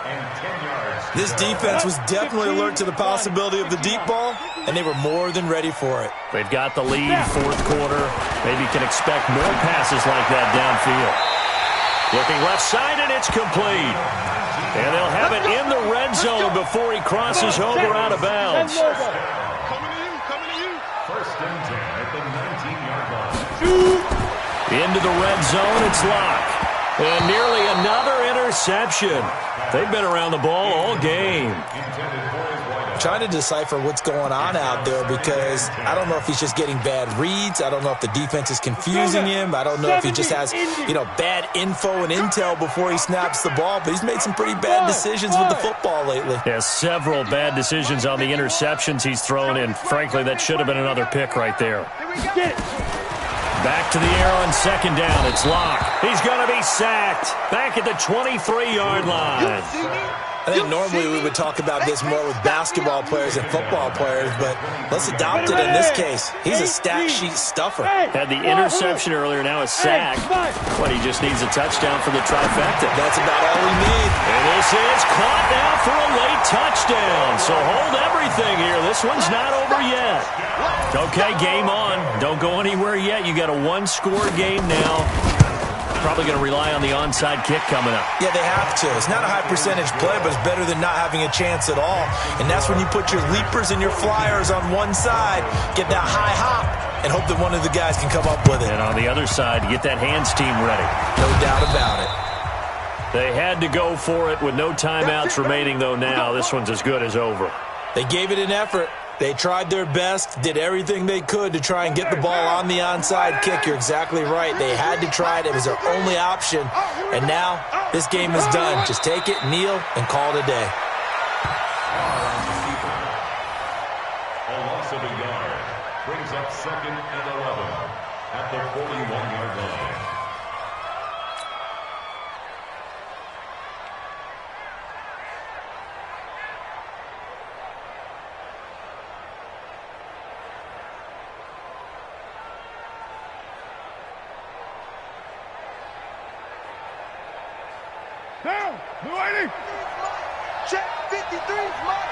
This defense was definitely alert to the possibility of the deep ball, and they were more than ready for it. They've got the lead, 4th quarter. Maybe can expect more passes like that downfield. Looking left side, and it's complete. And they'll have it in the red zone before he crosses over out of bounds. Into the red zone, it's Locke. And nearly another interception. They've been around the ball all game. Trying to decipher what's going on out there because I don't know if he's just getting bad reads. I don't know if the defense is confusing him. I don't know if he just has, bad info and intel before he snaps the ball. But he's made some pretty bad decisions with the football lately. Yeah, several bad decisions on the interceptions he's thrown in. Frankly, that should have been another pick right there. Back to the air on 2nd down. It's Locke. He's going to be sacked. Back at the 23-yard line. I think normally we would talk about this more with basketball players and football players, but let's adopt it in this case. He's a stat sheet stuffer. Had the interception earlier, now a sack. But he just needs a touchdown for the trifecta. That's about all we need. And this is caught now for a late touchdown. So hold everything here. This one's not over yet. Okay, game on. Don't go anywhere yet. You got a one-score game now. Probably going to rely on the onside kick coming up. Yeah, they have to. It's not a high percentage play, but it's better than not having a chance at all. And that's when you put your leapers and your flyers on one side, get that high hop, and hope that one of the guys can come up with it. And on the other side, get that hands team ready. No doubt about it. They had to go for it with no timeouts remaining, though, now. This one's as good as over. They gave it an effort. They tried their best, did everything they could to try and get the ball on the onside kick. You're exactly right. They had to try it. It was their only option. And now this game is done. Just take it, kneel, and call it a day. A loss of a yard brings up 2nd and 11 at the 41-yard line. Down! Blue 80! Check 53, Mike!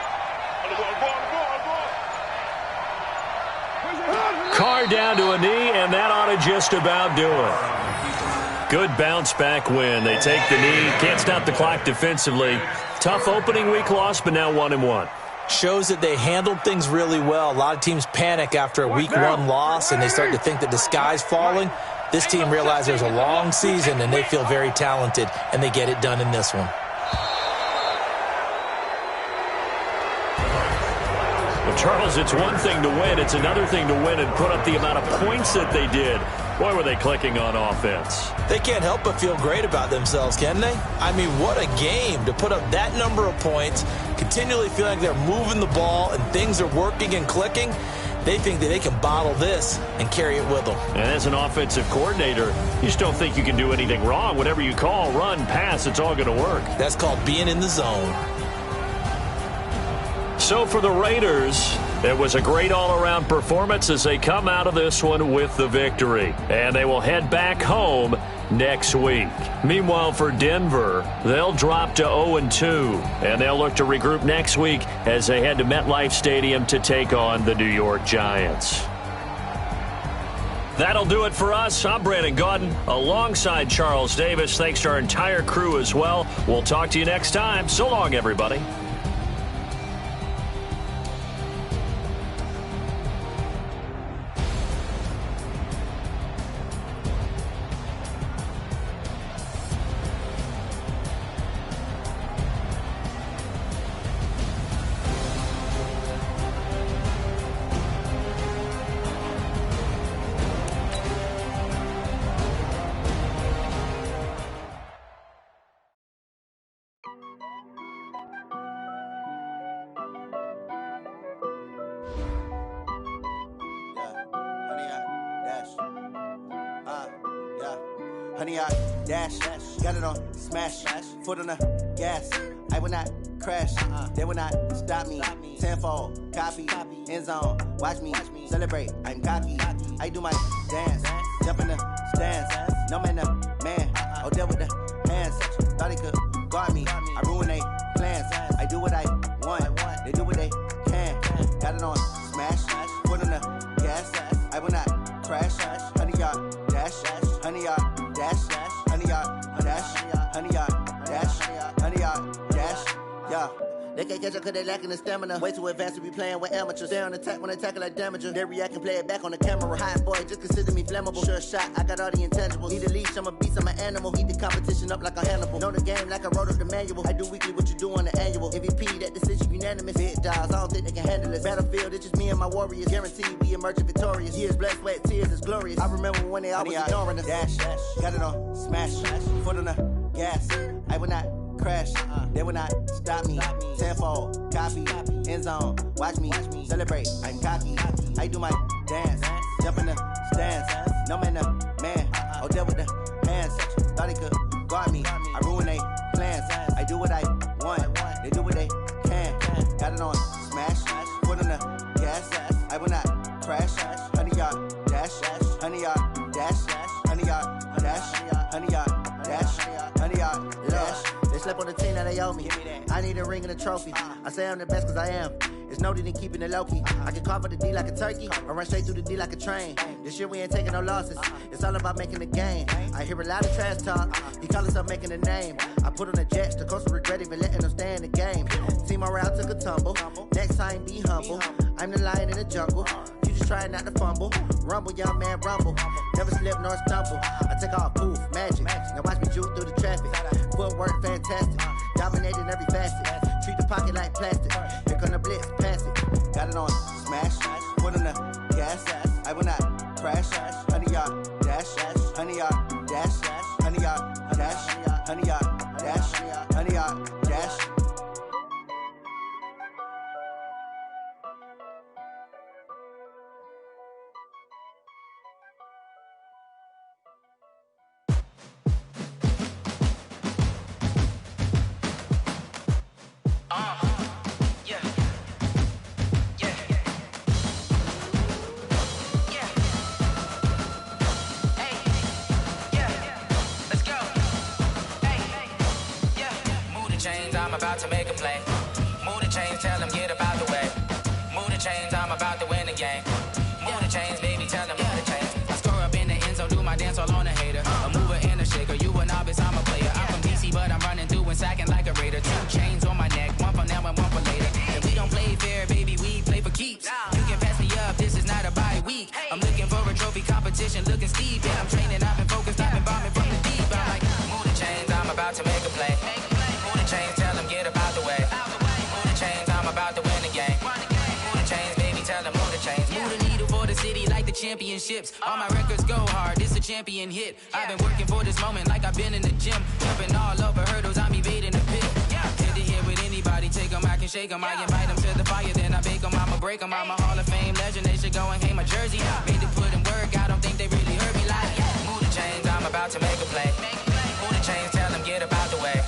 Carr down to a knee, and that ought to just about do it. Good bounce-back win. They take the knee. Can't stop the clock defensively. Tough opening week loss, but now 1-1. Shows that they handled things really well. A lot of teams panic after a week 1 loss, and they start to think that the sky's falling. This team realizes there's a long season, and they feel very talented, and they get it done in this one. Well, Charles, it's one thing to win. It's another thing to win and put up the amount of points that they did. Boy, were they clicking on offense. They can't help but feel great about themselves, can they? I mean, what a game to put up that number of points, continually feeling like they're moving the ball and things are working and clicking. They think that they can bottle this and carry it with them. And as an offensive coordinator, you just don't think you can do anything wrong. Whatever you call, run, pass, it's all going to work. That's called being in the zone. So for the Raiders, it was a great all-around performance as they come out of this one with the victory. And they will head back home next week. Meanwhile, for Denver, they'll drop to 0-2, and they'll look to regroup next week as they head to MetLife Stadium to take on the New York Giants. That'll do it for us. I'm Brandon Gaudin alongside Charles Davis. Thanks to our entire crew as well. We'll talk to you next time. So long, everybody. Honey, I dash, got it on smash, foot on the gas. I will not crash, they will not stop me. Tenfold, copy, end zone, watch me celebrate. I'm cocky, I do my dance, jump in the stands. No man, man, oh, there with the hands. Thought he could guard me, I ruin they plans. I do what I want, they do what they can. Got it on smash, foot on the gas. I will not crash, honey, y'all dash, honey, y'all dash, honey, y'all dash, honey, y'all dash, honey, y'all dash, yeah. They can't catch up cause they lacking the stamina. Way too advanced to be playing with amateurs. Stay on attack when they tackle like damager. They react and play it back on the camera. Hot boy, just consider me flammable. Sure shot, I got all the intangibles. Need a leash, I'm a beast, I'm an animal. Eat the competition up like a Hannibal. Know the game like I wrote up the manual. I do weekly what you do on the annual. MVP, that decision unanimous. Big dials, I don't think they can handle it. Battlefield, it's just me and my warriors. Guaranteed we emerge victorious. Years, blood, sweat, tears, it's glorious. I remember when they always ignoring us. Dash, got it on smash, foot on the gas. I will not crash, they will not stop me. Tenfold, copy, end zone, watch me celebrate. I'm cocky, I do my dance, jump in the stands. No man, man, oh, there with the hands. Thought he could guard me, I ruin they plans. I do what I want, they do what they can. Got it on smash, foot on the gas. I will not crash, honey, y'all dash, honey, y'all dash, honey, y'all dash, honey, y'all dash, honey, y'all dash. They slept on the team that they owe me. I need a ring and a trophy. I say I'm the best cause I am. It's no need in keeping it low-key. I can carve up the D like a turkey or run straight through the D like a train. This year we ain't taking no losses. It's all about making the game. I hear a lot of trash talk. He call himself making a name. I put on the Jets. The coach will regret even letting them stay in the game. Team morale took a tumble. Next time be humble. I'm the lion in the jungle. You just try not to fumble. Rumble, young man, rumble. Never slip nor stumble. I take off, poof, magic. Now watch me juke through the traffic. Footwork fantastic. Dominating every facet. Treat the pocket like plastic. Here come the blitz, pass it. Got it on smash. Foot on the gas. I will not crash. Honey, y'all dash. Honey, y'all dash. Honey, y'all dash. Honey, y'all dash. Honey, y'all dash. I'm about to make a play. Move the chains, tell them get about the way. Move the chains, I'm about to win the game. Move the chains, baby, tell them move the chains. I score up in the end zone, do my dance all on a hater. A mover and a shaker, you a novice, I'm a player. I'm from DC, but I'm running through and sacking like a raider. 2 chains on my neck, one for now and one for later. And we don't play fair, baby, we play for keeps. You can pass me up, this is not a bye week. I'm looking for a trophy competition, looking steep. Yeah, I'm training, I've been focused, I've been bombing from the deep. I'm like, move the chains, I'm about to make a play. Move the chains, tell them get about the way. Move the chains, I'm about to win the game. Move the chains, baby, tell them move the chains. Move the needle for the city like the championships. All my records go hard, it's a champion hit. I've been working for this moment like I've been in the gym. Jumping all over hurdles, I'm evading the pit. Head to head with anybody. nobody take them, I can shake them. I invite them to the fire, then I bake them. I'ma break them. I'm a Hall of Fame legend. They should go and hang my jersey. Made to put in work, I don't think they really heard me like. Move the chains, I'm about to make a play. Move the chains, tell them get up out the way.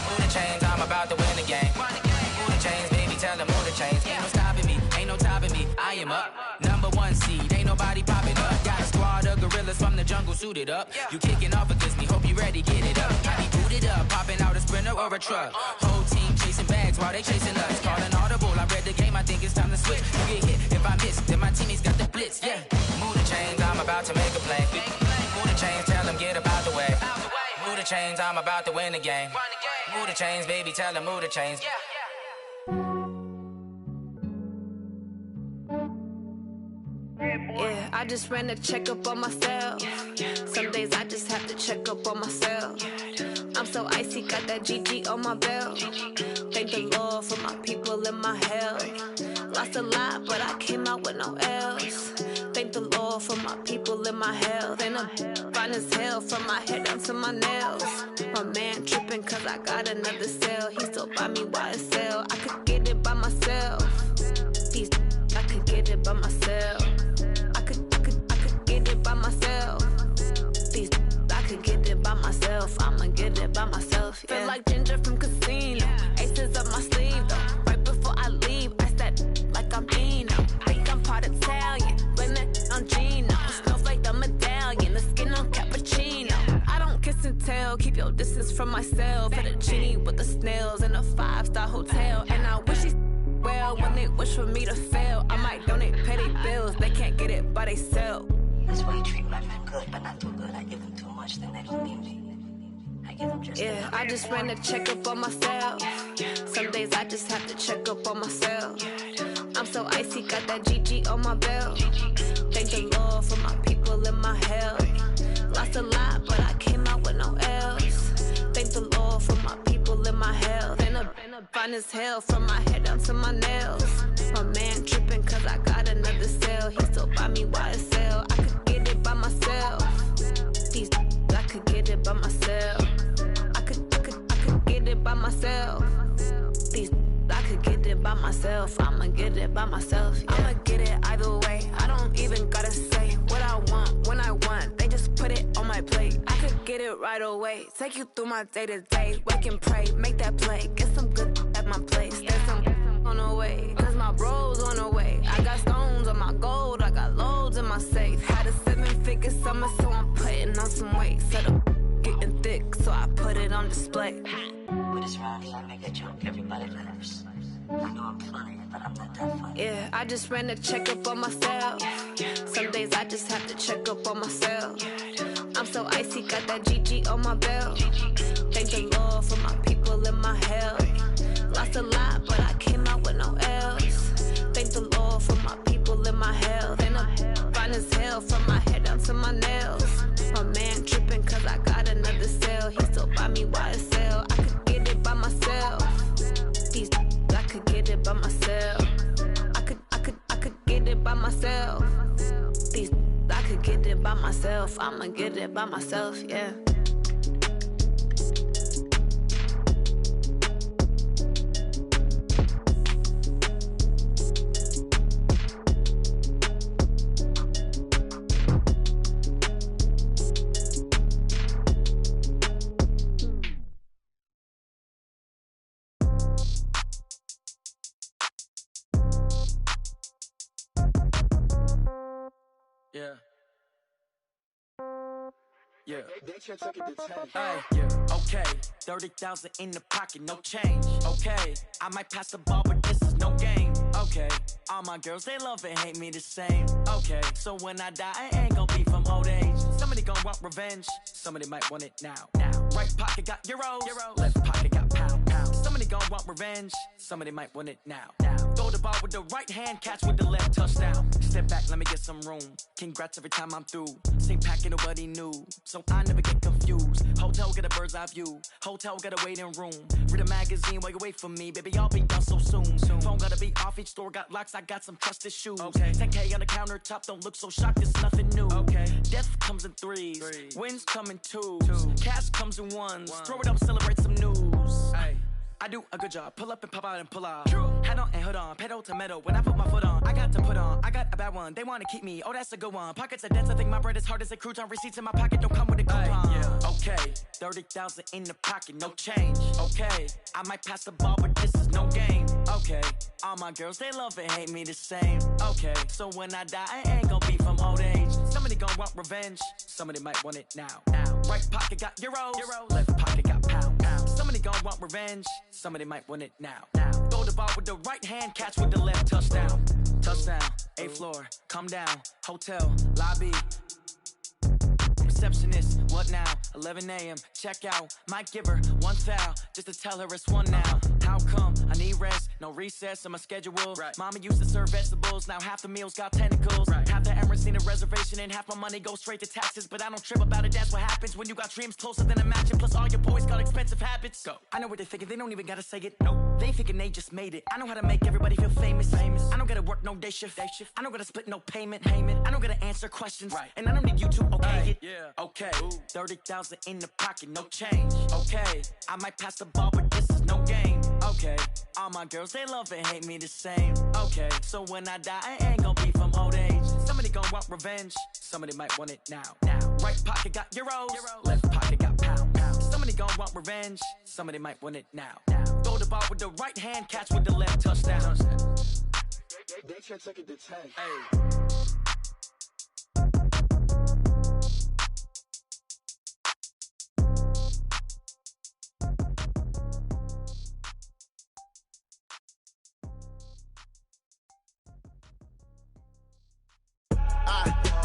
Move the chains, I'm about to win the game. Move the chains, baby, tell them move the chains. Ain't no stopping me, ain't no topping me. I am up, #1 seed, ain't nobody popping up. Got a squad of gorillas from the jungle suited up. You kicking off against me, hope you ready, get it up. I be booted up, popping out a Sprinter or a truck. Whole team chasing bags while they chasing us. Calling audible, I read the game, I think it's time to switch. You get hit, if I miss, then my teammates got the blitz, yeah. Move the chains, I'm about to make a play. Move the chains, tell them get up out the way. Move the chains, I'm about to win the game. Move the chains, baby, tell them move the chains. Yeah, I just ran a checkup on myself. Some days I just have to check up on myself. I'm so icy, got that GG on my belt. Thank the Lord for my people in my health. Lost a lot, but I came out with no else. Thank the Lord for my people in my health. And I'm fine as hell from my head down to my nails. My man tripping cause I got another cell. He still buy me YSL. I could get it by myself. These I could get it by myself. I could get it by myself. These I could get it by myself. I'ma get it by myself. Yeah. Feel like Ginger from Casino. Aces up my sleeve though. Right before I leave, I said like I'm Dino. Think I'm part Italian. Blame it on Gino. Smells like the medallion. The skin on cappuccino. I don't kiss and tell. Keep your distance from myself. For the genie with the snails in a 5-star hotel. And I wish he's well when they wish for me to fail. I might donate petty bills. They can't get it by they sell. That's why you treat my men good, but not too good. I give them too much, then they don't need me. I give them just yeah, I just ran a checkup on myself. Some days I just have to check up on myself. I'm so icy, got that GG on my belt. Thank the Lord for my people in my health. Lost a lot, but I came out with no else. Thank the Lord for my people in my health. And I'm fine as hell from my head down to my nails. My man tripping cause I got another cell. He still buy me YSL. I could get it by myself. These I could get it by myself. I could get it by myself. These I could get it by myself. I'ma get it by myself. Yeah. I'ma get it either way. I don't even gotta say what I want when I want. They just put it on my plate. I could get it right away. Take you through my day to day. Wake and pray, make that play. Get some good at my place. There's some on the way. Cause my bro's on the way. I got stones on my gold. I got loads in my safe. Had a 7-figure summer, so I'm putting on some weight. Set up getting thick, so I put it on display. With this round, I make a joke, everybody laughs. I know I'm funny, but I'm not that funny. Yeah, I just ran a checkup on myself. Some days I just have to check up on myself. I'm so icy, got that GG on my belt. Thank the Lord for my people in my health. Lost a lot, but I came out with no else. Thank the Lord for my people in my health. And I'm fine as hell from my head down to my nails. My man tripping cause I got another cell. He still buy me YSL. I could get it by myself. These I could get it by myself. I could get it by myself. These I could get it by myself. I'ma get it by myself, yeah. Yeah. Yeah. Hey, yeah. Okay. 30,000 in the pocket, no change. Okay. I might pass the ball, but this is no game. Okay. All my girls, they love and hate me the same. Okay. So when I die, I ain't gon' be from old age. Somebody gon' want revenge. Somebody might want it now. Right pocket got euros. Left pocket got pound. Somebody gon' want revenge. Somebody might want it now. Throw the ball with the right hand, catch with the left, touchdown. Step back, let me get some room. Congrats every time I'm through. Same packet, nobody knew. So I never get confused. Hotel got a bird's eye view. Hotel got a waiting room. Read a magazine while you wait for me. Baby, I'll be done so soon. Phone gotta be off, each store got locks. I got some trusted shoes. 10K on the countertop, don't look so shocked, it's nothing new. Death comes in threes. Wins come in twos. Cash comes in ones. Throw it up, celebrate some news. I do a good job. Pull up and pop out and pull out. Head on and hood on, pedal to metal. When I put my foot on, I got to put on. I got a bad one. They want to keep me. Oh, that's a good one. Pockets are dense. I think my bread is hard as a crouton. Receipts in my pocket don't come with a coupon. Yeah. Okay, 30,000 in the pocket, no change. Okay, I might pass the ball, but this is no game. Okay, all my girls they love and hate me the same. Okay, so when I die, I ain't gonna be from old age. Somebody gon' want revenge. Somebody might want it now. Right pocket got euros. Left pocket got pound. Somebody gon' want revenge. Somebody might want it now. Throw the ball with the right hand, catch with the left. Touchdown. Touchdown. 8th floor. Come down. Hotel. Lobby. Receptionist, what now? 11 a.m. Check out. Might give her one foul just to tell her it's one now. How come? I need rest, no recess in my schedule. Right. Mama used to serve vegetables, now half the meals got tentacles. Right. Half the Emirates need a reservation and half my money goes straight to taxes. But I don't trip about it, that's what happens when you got dreams closer than a matching. Plus all your boys got expensive habits. Go. I know what they're thinking, they don't even gotta say it. Nope. They thinking they just made it. I know how to make everybody feel famous. I don't gotta work no day shift. I don't gotta split no payment. I don't gotta answer questions. Right. And I don't need you to okay it. Yeah. Okay, 30,000 in the pocket, no change. Okay, I might pass the ball, but this is no game. Okay, all my girls, they love and hate me the same. Okay, so when I die, I ain't gonna be from old age. Somebody gon' want revenge. Somebody might want it now. Right pocket got euros. Left pocket got pound. Somebody gon' want revenge. Somebody might want it now. Throw the ball with the right hand, catch with the left. Touchdown. They can't take it to 10. Hey.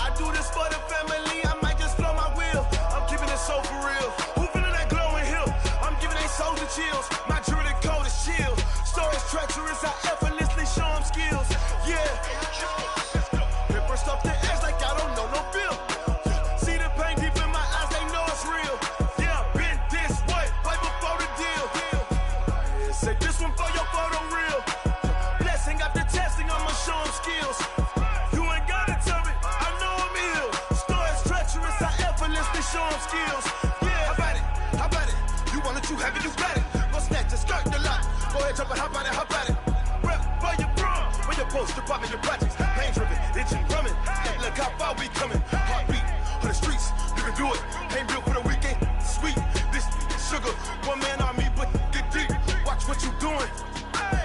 I do this for the family, I might just blow my wheel. I'm keeping it so for real. Who feeling that glowing hill? I'm giving they souls the chills. My jewelry cold is chill. Stories treacherous, I effortlessly show them skills. Yeah. Paper stuff the edge like I don't know no feel. See the pain deep in my eyes, they know it's real. Yeah, been this way, right before the deal. Say this one for your photo real. Blessing after testing, I'ma show them skills. Show them skills. Yeah, how about it? You want it, you have it, you got it. Go snatch the skirt, the lot. Go ahead, jump it, how about it? Rep for your bro, for your post, department, your projects. Pain driven, itching, drumming. Look how far we coming. Heartbeat on the streets, you can do it. Ain't built for the weekend. Sweet, this sugar. One man army, but get deep. Watch what you doing.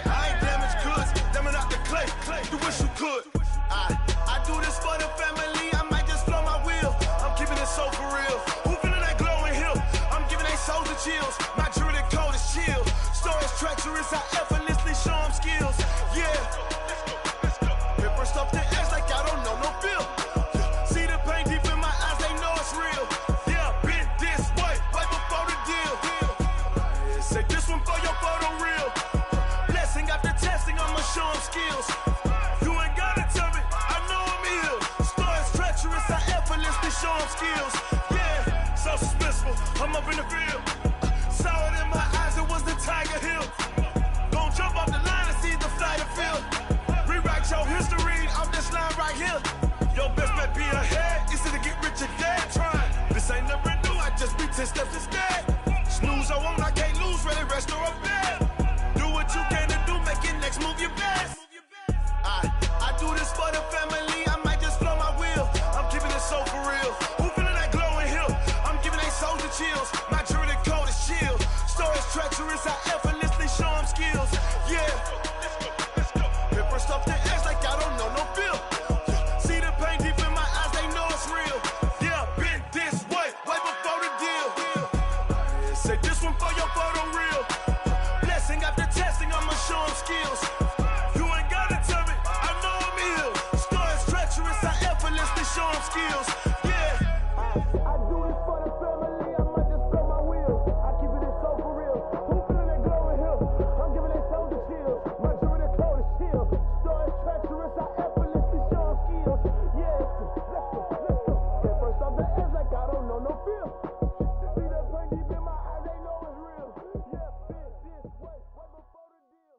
I ain't damaged goods, damn out the clay. You wish you could. I do this for the family. I might just blow my wheel. I'm keeping it so for real. Who feeling that glowing hill? I'm giving they souls the chills. My jewelry cold is chill. Stories treacherous, I effortlessly show them skills. Yeah. Paper stuff the edge like I don't know no feel. See the pain deep in my eyes, they know it's real. Yeah, been this way, right before the deal. Say this one for your photo real. Blessing after testing, I'ma show them skills. You ain't gotta tell me, I know I'm ill. Stories treacherous, I effortlessly show them skills. Yeah, so suspenseful, I'm up in the field. Saw it in my eyes, it was the Tiger Hill. Gon' jump off the line and see the flight of field. Rewrite your history off this line right here. Your best bet be ahead, easy to get rich or dead trying. This ain't never new, I just be 10 steps instead. Snooze I won't, I can't lose, ready, rest or a bed. Do what you can to do, make your next move your best. I do this for the family, I might just blow my wheel. I'm keeping it so for real. Who feeling that glowing hill? I'm giving they souls the chills. My jewelry cold is chill. Stories treacherous, I effortlessly show them skills. Yeah. Paper stuff the edge like I don't know no feel. See the pain deep in my eyes, they know it's real. Yeah, been this way, right before the deal. Say this one for your photo real. Blessing after testing, I'ma show them skills. Show them skills, yeah. I do this for the family, I might just blow my wheel. I keep it so for real. Who feeling that glowing hill? I'm giving they souls the chills. My jewelry cold is chill. Stories treacherous, I effortlessly show them skills. Yeah, let's go. Get first off the edge like I don't know no feel. See the pain deep in my eyes, they know it's real. Yeah, been this way, right before the deal.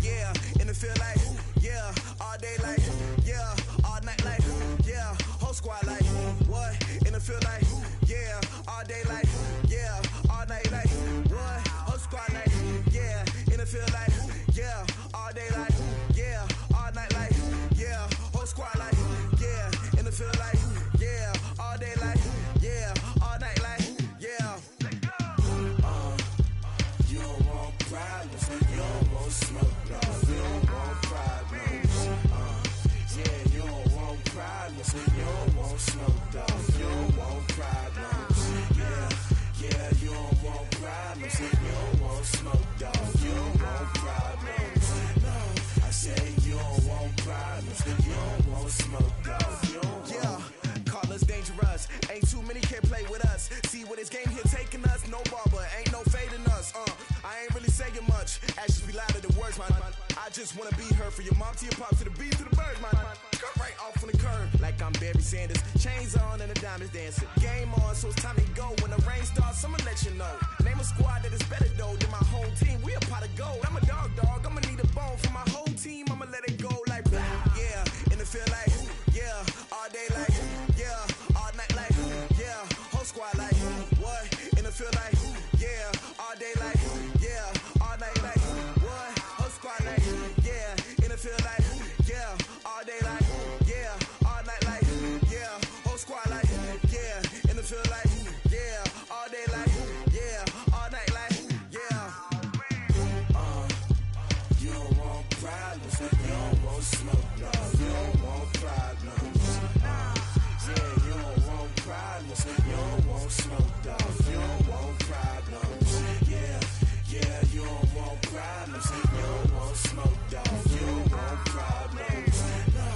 Yeah, and it feel like, yeah. All day like, yeah, all night like, yeah, whole squad like, what, and it feel like, yeah, all day like, yeah, You don't want smoke, dog. You don't want problems. Yeah, you don't want problems. You don't want smoke, dog. You don't want problems. No, I say you don't want problems. You don't want smoke, dog. You don't want. Call us dangerous. Ain't too many can play with us. See where this game here taking us. No barber, ain't no fading us. I ain't really saying much. Actions be louder than words, man. I just wanna be heard from your mom to your pop to the beat to the birds, man. Cut right off on the curb like I'm Barry Sanders. Chains on and the diamonds dancing. Game on, so it's time to go. When the rain starts, I'ma let you know. Name a squad that is better though than my home team. We a pot of gold. I'm a dog. I'ma need a bone for my whole team. I'ma let it go like blah. Yeah, and it feel like yeah, all day like yeah, all night like yeah, whole squad like what? And it feel like yeah, all day like yeah, all night like what? Whole squad like yeah, and it feel like yeah, all day like yeah, all night like yeah, whole squad like yeah, and it feel like yeah, all day like yeah, all night like yeah. You don't want problems, you don't want smoke, no, you don't want problems. Yeah, you don't want problems, you don't want smoke, dog. You don't want problems. Yeah, you don't want problems. You don't want smoke, dog. You don't want problems. No,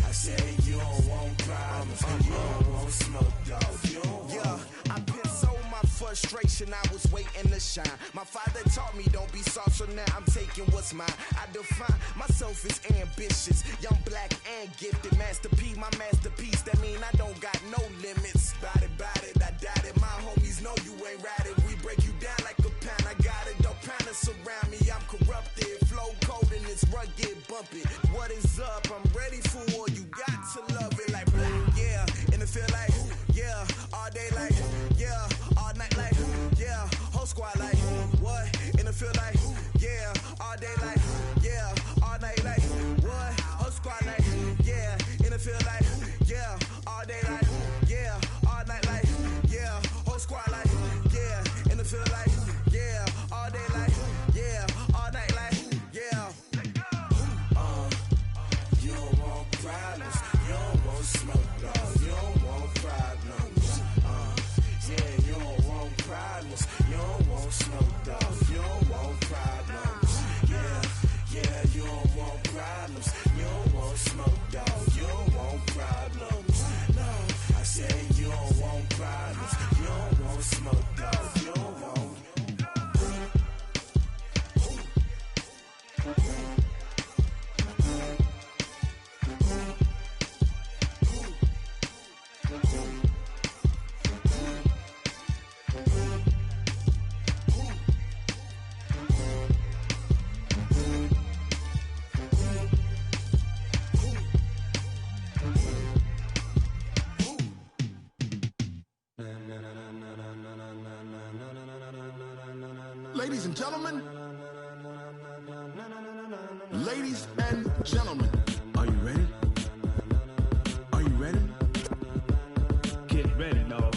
I say you don't want problems. You don't want smoke, dog. You don't want. Yeah, I been so my frustration. I was waiting to shine. My father taught me don't be soft, so now I'm taking what's mine. I define myself as ambitious, young, black, and gifted. Master P, my masterpiece. That mean I don't got no limits. Bout it, I doubt it. My homies know you ain't ratted. We break you down like a pound. I got it, don't pound to surround me. I'm corrupted, flow cold and it's rugged, bumpy. What is up? I'm ready for war. You got to love it like blah. Yeah, and it feel like yeah, all day like yeah, all night like yeah, whole squad like what? And it feel like yeah, all day like yeah, all night like what? Whole squad like yeah, and it feel like yeah, all day like yeah, all night like yeah, whole squad like yeah, and it feel like yeah, all day like yeah, all night like yeah. You don't want problems, you don't want smoke, dog. You don't want problems. Yeah, you don't want problems, you don't want smoke, dog. You don't want problems. Yeah, you don't want problems, you don't want smoke, dog. You don't want problems. No, I say you don't want problems, you don't want smoke, dog. You don't want. Ladies and gentlemen, ladies and gentlemen, are you ready? Are you ready? Get ready, dog.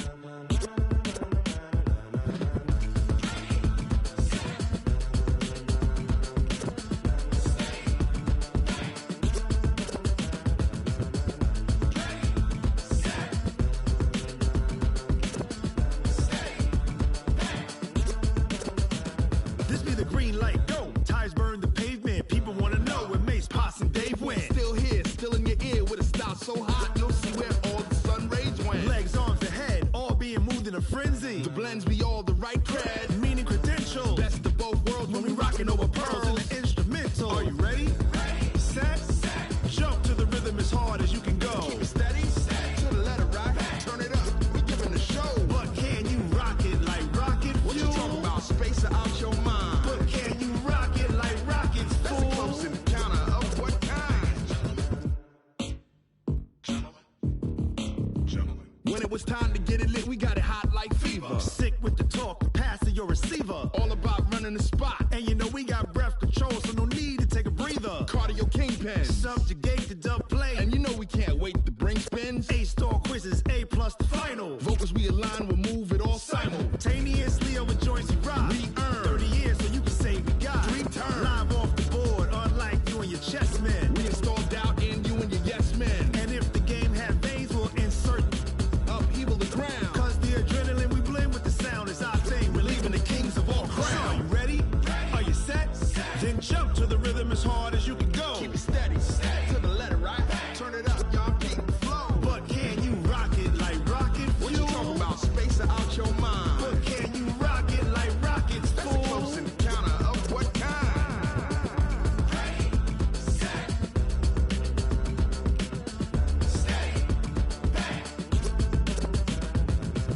This be the green light, go. Tires burn the pavement. People wanna know where Mace, Potts, and Dave went. Still here, still in your ear with a style so hot, you'll see where all the sun rays went. Legs, arms, and head, all being moved in a frenzy. The blends be all the right cred, meaning credentials. Best of both worlds when we rockin' over pearls in the instrumental. Are you ready? Set. Jump to the rhythm as hard as you can go. Keep it steady, to the letter right. Turn it up, we giving the show. But can you rock it like rocket fuel? What you talking about? Space out your mind. But can you rock it like rockets, fool? That's a close encounter of what kind? Gentlemen. When it was time to get it lit, we got it hot like fever. Sick with the talk, the pass to your receiver. All about running the spot. And you know we got breath control, so no need to take a breather. Cardio kingpin, subjugate the dub play. And you know we can't wait to bring spins. A-star quizzes, A+ the final. Vocals we align, we'll move it all simultaneously over joints we rock. We earn 30 years, so you can say we got 3 turns. Live off the board, unlike you and your chess men. We install doubt in you and your yes men. And if the game had veins, we'll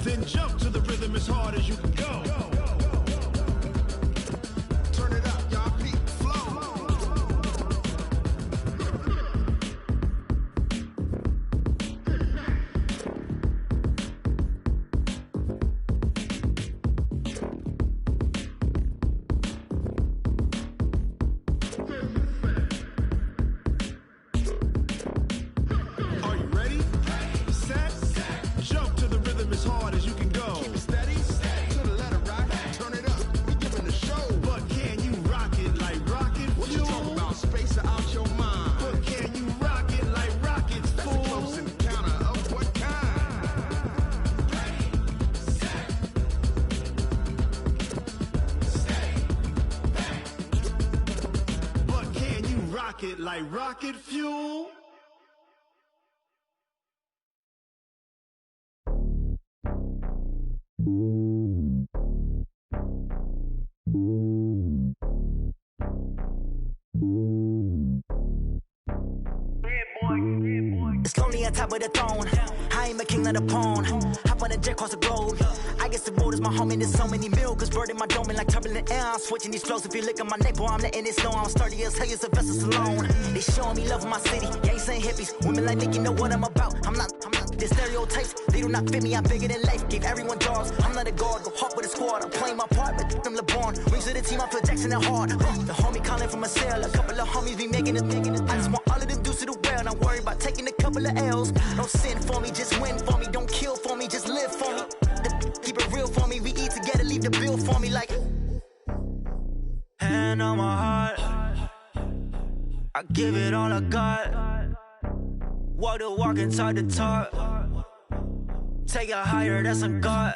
Then jump to the rhythm as hard as you can go. Turn it up, y'all. Peak flow. Are you ready? Set. Jump to the rhythm as hard as you can go. Keep it steady. To the letter right. Turn it up. We giving the show. But can you rock it like rocket? What you talking about? Space out your mind. But can you rock it like rockets? That's a close encounter of what kind? But can you rock it like rocket fuel? It's lonely on top of the throne. I ain't a king of the pawn. Hop on a jet across the globe. I guess the road is my home and there's so many milks. Bird in my dome and like turbulent air. I'm switching these flows. If you look at my neck, boy, I'm letting it snow. I'm sturdy as hell as a vessel alone. They showing me love in my city. Gangs ain't hippies. Women like Nicky know what I'm about. I'm not. The stereotypes, they do not fit me. I'm bigger than life. Gave everyone dogs. I'm not a guard. Go hard with a squad. I'm playing my part, but them LeBron. Rings to the team. I feel Jackson and hard. The homie calling from a cell. A couple of homies be making it. I just want all of them dudes to do well. Not worry about taking a couple of L's. Don't sin for me, just win for me. Don't kill for me, just live for me. Keep it real for me. We eat together, leave the bill for me like. Hand on my heart, I give it all I got. Walk the walk and talk the talk. Take it higher, that's a God.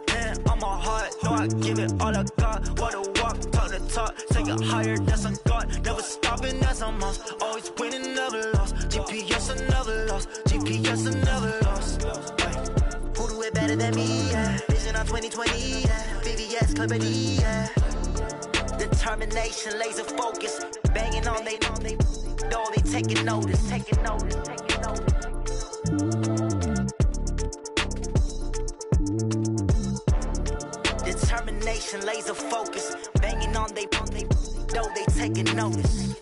Hand on my heart, no, I give it all I got. Walk the walk, talk the talk. Take it higher, that's a God. Never stopping, that's a must. Always winning, never lost. GPS, I never lost. GPS, I never lost. Who do it better than me? Yeah. Vision on 2020, yeah. VVS, Clarity, yeah. Determination, laser focus. Banging on they know they taking notice. Determination, laser focus. Banging on they know they taking notice.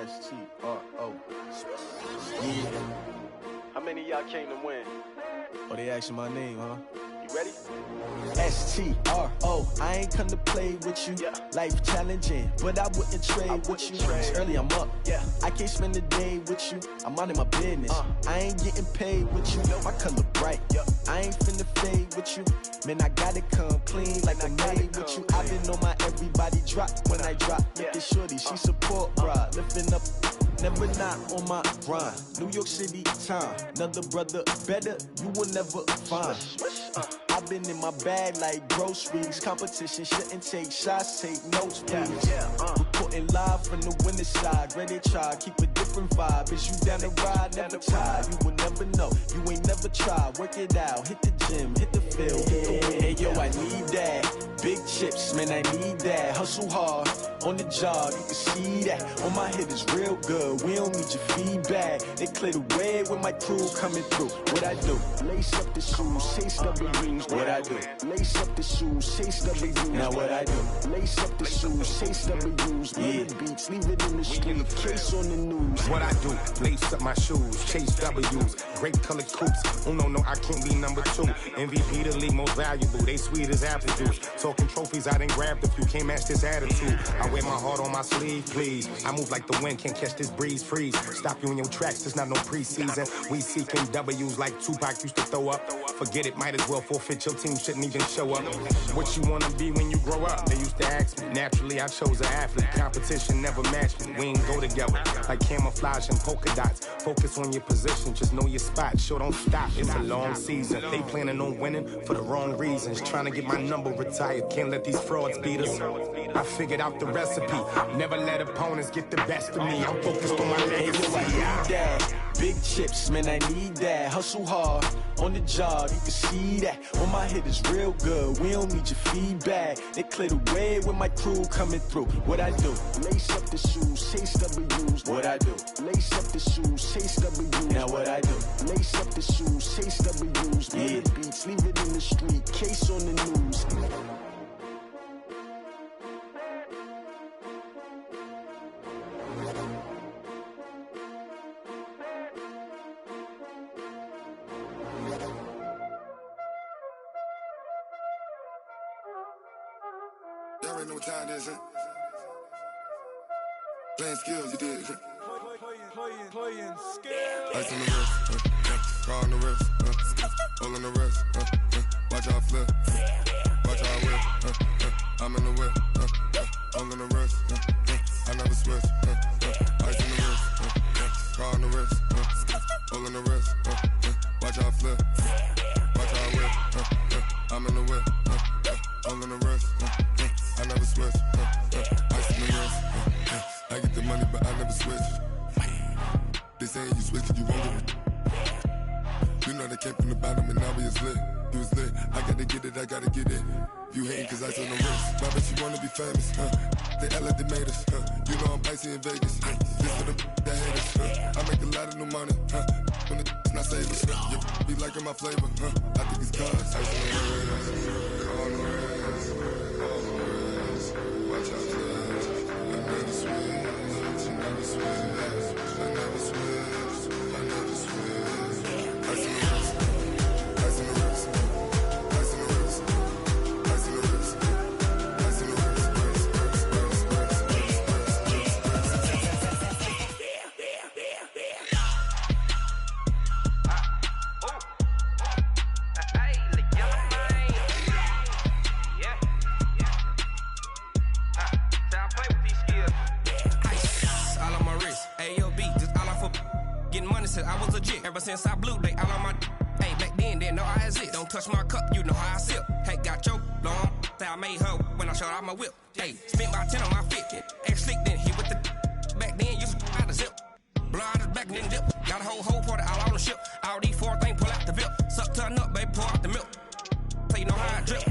S-T-R-O. Yeah. How many of y'all came to win? Oh, they asking my name, huh? You ready? S-T-R-O. I ain't come to play with you. Yeah. Life challenging, but I wouldn't trade with you. It's early, I'm up. Yeah. I can't spend the day with you. I'm out of my business. I ain't getting paid with you. My color bright. I ain't finna fade with you. Man, I gotta come clean like I made with you. I've been on my everybody drop when I drop. Look at shorty, she support bra. Lifting up, never not on my grind. New York City time. Another brother better, you will never find. I've been in my bag like groceries. Competition shouldn't take shots, take notes, please. Reporting live from the winning side. Ready to try, keep a different vibe. Is you down the ride, never tired. You will never know, you ain't never tried. Work it out, hit the gym, hit the field, hit the win. Hey yo, I need that. Big chips, man, I need that. Hustle hard, on the job, you can see that. On my head is real good, we don't need your feedback. They clear the way with my crew coming through. What I do? Lace up the shoes, chase W's. What I do? Lace up the shoes, chase W's. Now what I do? Lace up the shoes, chase W's. Yeah, beats, leave it in the street, case on the news. What I do? Lace up my shoes, chase W's. Great colored coops. Oh no, I can't be number 2. MVP the league most valuable. They sweet as apple juice. Talking trophies, I done grabbed a few. Can't match this attitude. I wear my heart on my sleeve, please. I move like the wind, can't catch this breeze. Freeze. Stop you in your tracks. There's not no preseason. We seeking W's like Tupac used to throw up. Forget it, might as well forfeit. Your team shouldn't even show up. What you wanna be when you grow up? They used to ask me. Naturally, I chose an athlete. Competition never matched me. We ain't go together like camouflage and polka dots. Focus on your position, just know your spot. Sure, don't stop. It's a long season. They planning on winning for the wrong reasons. Trying to get my number retired. Can't let these frauds beat us. I figured out the recipe. Never let opponents get the best of me. I'm focused on my legacy. Big chips, man, I need that. Hustle hard, on the job, you can see that. On my head is real good, we don't need your feedback. They clear the way with my crew coming through. What I do? Lace up the shoes, chase W's. What I do? Lace up the shoes, chase W's. Now what I do? Lace up the shoes, chase W's. Yeah. The beats, leave it in the street, case on the news. Y'all already know what time it is, huh? Playing skills, you did, huh? Playing skills. Ice on the wrist, car on the wrist, all on the wrist, watch how I flip, watch how I whip, I'm in the whip, all on the wrist, I never switch, ice on the wrist, car on the wrist, all on the wrist, watch how I flip, watch how I whip, I'm in the whip, all on the wrist, I never switch, ice on the wrist, I get the money but I never switch. They saying you switch it, you won't get it. You know they came from the bottom and now we is lit. You was lit, I gotta get it, I gotta get it. You hating cause ice on the wrist. I bet you wanna be famous, They act like they made us, You know I'm icy in Vegas, This for the that hate us, I make a lot of new money, When it's not savers, You be liking my flavor, I think it's cause ice on the wrist, on the wrist, on the wrist. Watch out, cuz I never switch, I never switch. I never switch, I never switch. Ice in the wrist, ice in the wrist, ice in the wrist, ice in the wrist, ice in the I was legit. Ever since I blew, they all on my. Hey, back then, didn't know I exist. Don't touch my cup, you know how I sip. Hey, got your long. Say I made her when I showed out my whip. Hey, spent my 10 on my fit. Ex slick, then hit with the. Back then, used to out the zip. Blow out his back and then dip. Got a whole party all on the ship. All these four things, pull out the VIP. Suck, turn up, baby, pour out the milk. So you know how I drip.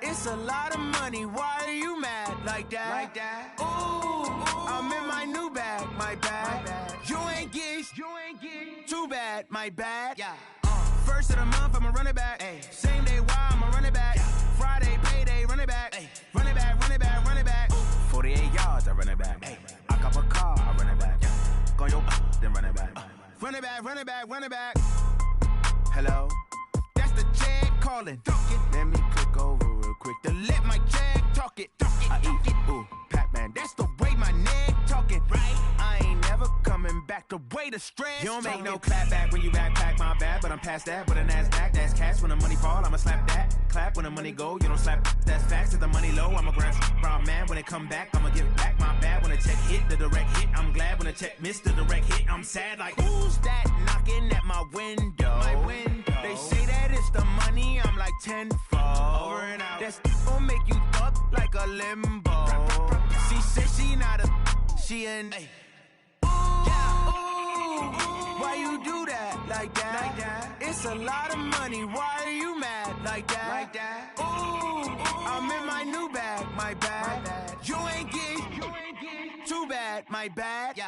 It's a lot of money, why are you mad like that? Ooh, I'm in my new bag, my bad. You ain't getting too bad, my bad. Yeah. First of the month, I'ma run it back. Ay. Same day, why I'ma run it back. Yeah. Friday, payday, run it back. Ay. Run it back, run it back, run it back. 48 yards, I run it back. Ay. I cop a car, I run it back. Yeah. Go your then run it back. Run it back, run it back, run it back. Hello? That's the jag calling. Let me click over real quick to let my jag talk it. I eat it, ooh, Pac-Man. That's the way my neck talking. Right? I ain't never coming back. The way the stress. You don't make no clap back when you backpack, my bad. But I'm past that with a NASDAQ. That's cash. When the money fall, I'ma slap that. Clap when the money go, you don't slap. That's facts. If the money low, I'ma grab brown man. When it come back, I'ma give back my bad. When the check hit, the direct hit. I'm glad when the check missed the direct hit. I'm sad like, who's that knocking at my window? My window. They say that it's the money, I'm like tenfold. Over and out. That's gon' make you up like a limbo. See She in. Why you do that like that? It's a lot of money. Why are you mad like that? Ooh, I'm in my new bag, my bad. You ain't getting too bad, my bad.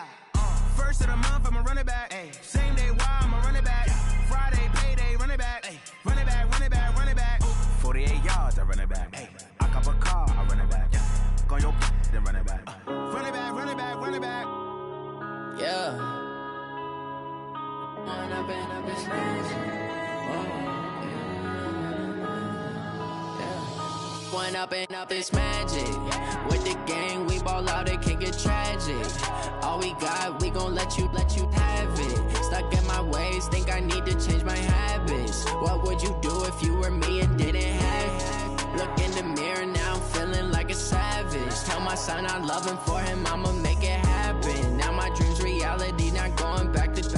First of the month, I'ma run it back. Same day, why I'ma run it back. Friday, payday, run it back. Run it back, run it back, run it back. 48 yards, I run it back. I cop a car, I run it back. Go your then run it back. Run it back, run it back, run it back. Yeah. When I've been up this When up and up this magic. With the gang, we ball out, it can get tragic. All we got, we gon' let you have it. Stuck in my ways, think I need to change my habits. What would you do if you were me and didn't have it? Look in the mirror now, I'm feeling like a savage. Tell my son I love him, for him I'ma make it happen. Now my dream's reality, not going back to.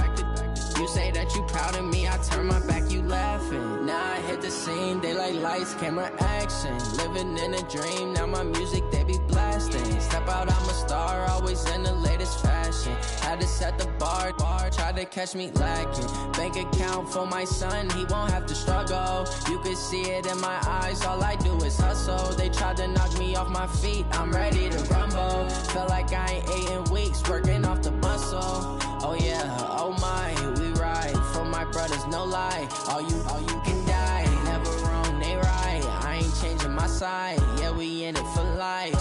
You say that you proud of me, I turn my back, you laughing. Now I hit the scene, daylight lights, camera action. Living in a dream, now my music, they be blasting. Step out, I'm a star, always in the latest fashion. Had to set the bar, try to catch me lacking. Bank account for my son, he won't have to struggle. You can see it in my eyes, all I do is hustle. They tried to knock me off my feet, I'm ready to rumble. Felt like I ain't ate in weeks, working off the muscle. Oh yeah, oh my, we ride for my brothers, no lie. All you can die, never wrong, they right. I ain't changing my side, yeah, we in it for life.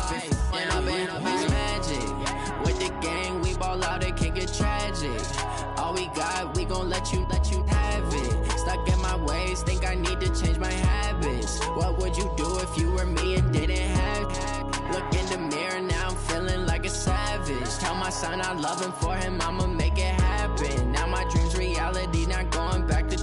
When I've been up this magic. With the gang, we ball out, it can get tragic. All we got, we gon' let you have it. Stuck in my ways, think I need to change my habits. What would you do if you were me and didn't have it? Look in the mirror, now I'm feeling like a savage. Tell my son I love him, for him I'ma make it happen. Now my dream's reality, not going back to.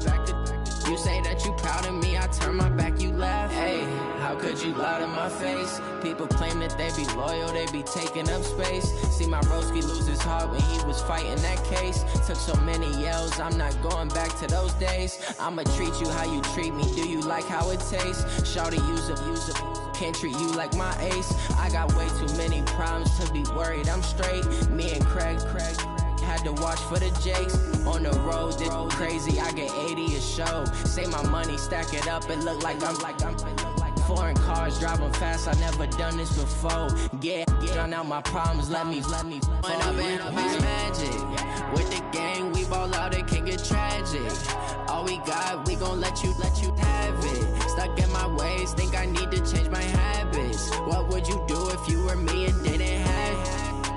You say that you proud of me, I turn my back, you laugh. Hey, how could you lie to my face? People claim that they be loyal, they be taking up space. See my broski lose his heart when he was fighting that case. Took so many yells, I'm not going back to those days. I'ma treat you how you treat me, do you like how it tastes? Shawty, use up, can't treat you like my ace. I got way too many problems to be worried, I'm straight. Me and Craig had to watch for the Jakes. On the road, this crazy, I get 80 a show. Say my money, stack it up, it look like I'm foreign cars, driving fast, I never done this before. Get on out my problems, let me When I've been up this magic. With the gang, we ball out, it can get tragic. All we got, we gon' let you have it. Stuck in my ways, think I need to change my habits. What would you do if you were me and didn't have it?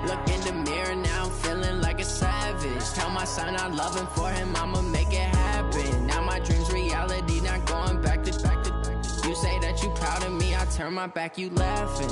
Look in the mirror, now I'm feeling like a savage. Tell my son I love him, for him I'ma make it happen. Now my dream's reality, not going back to. You say that you proud of me, I turn my back, you laughing.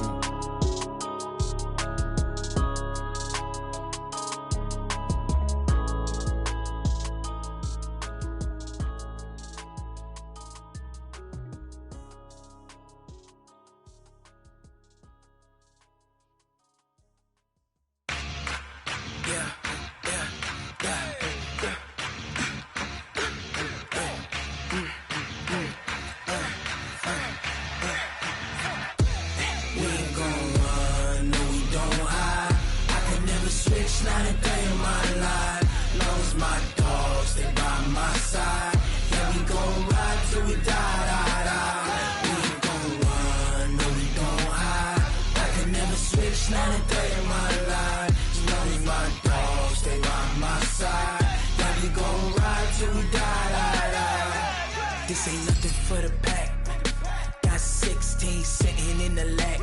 This ain't nothing for the pack. Got 16 sitting in the lag.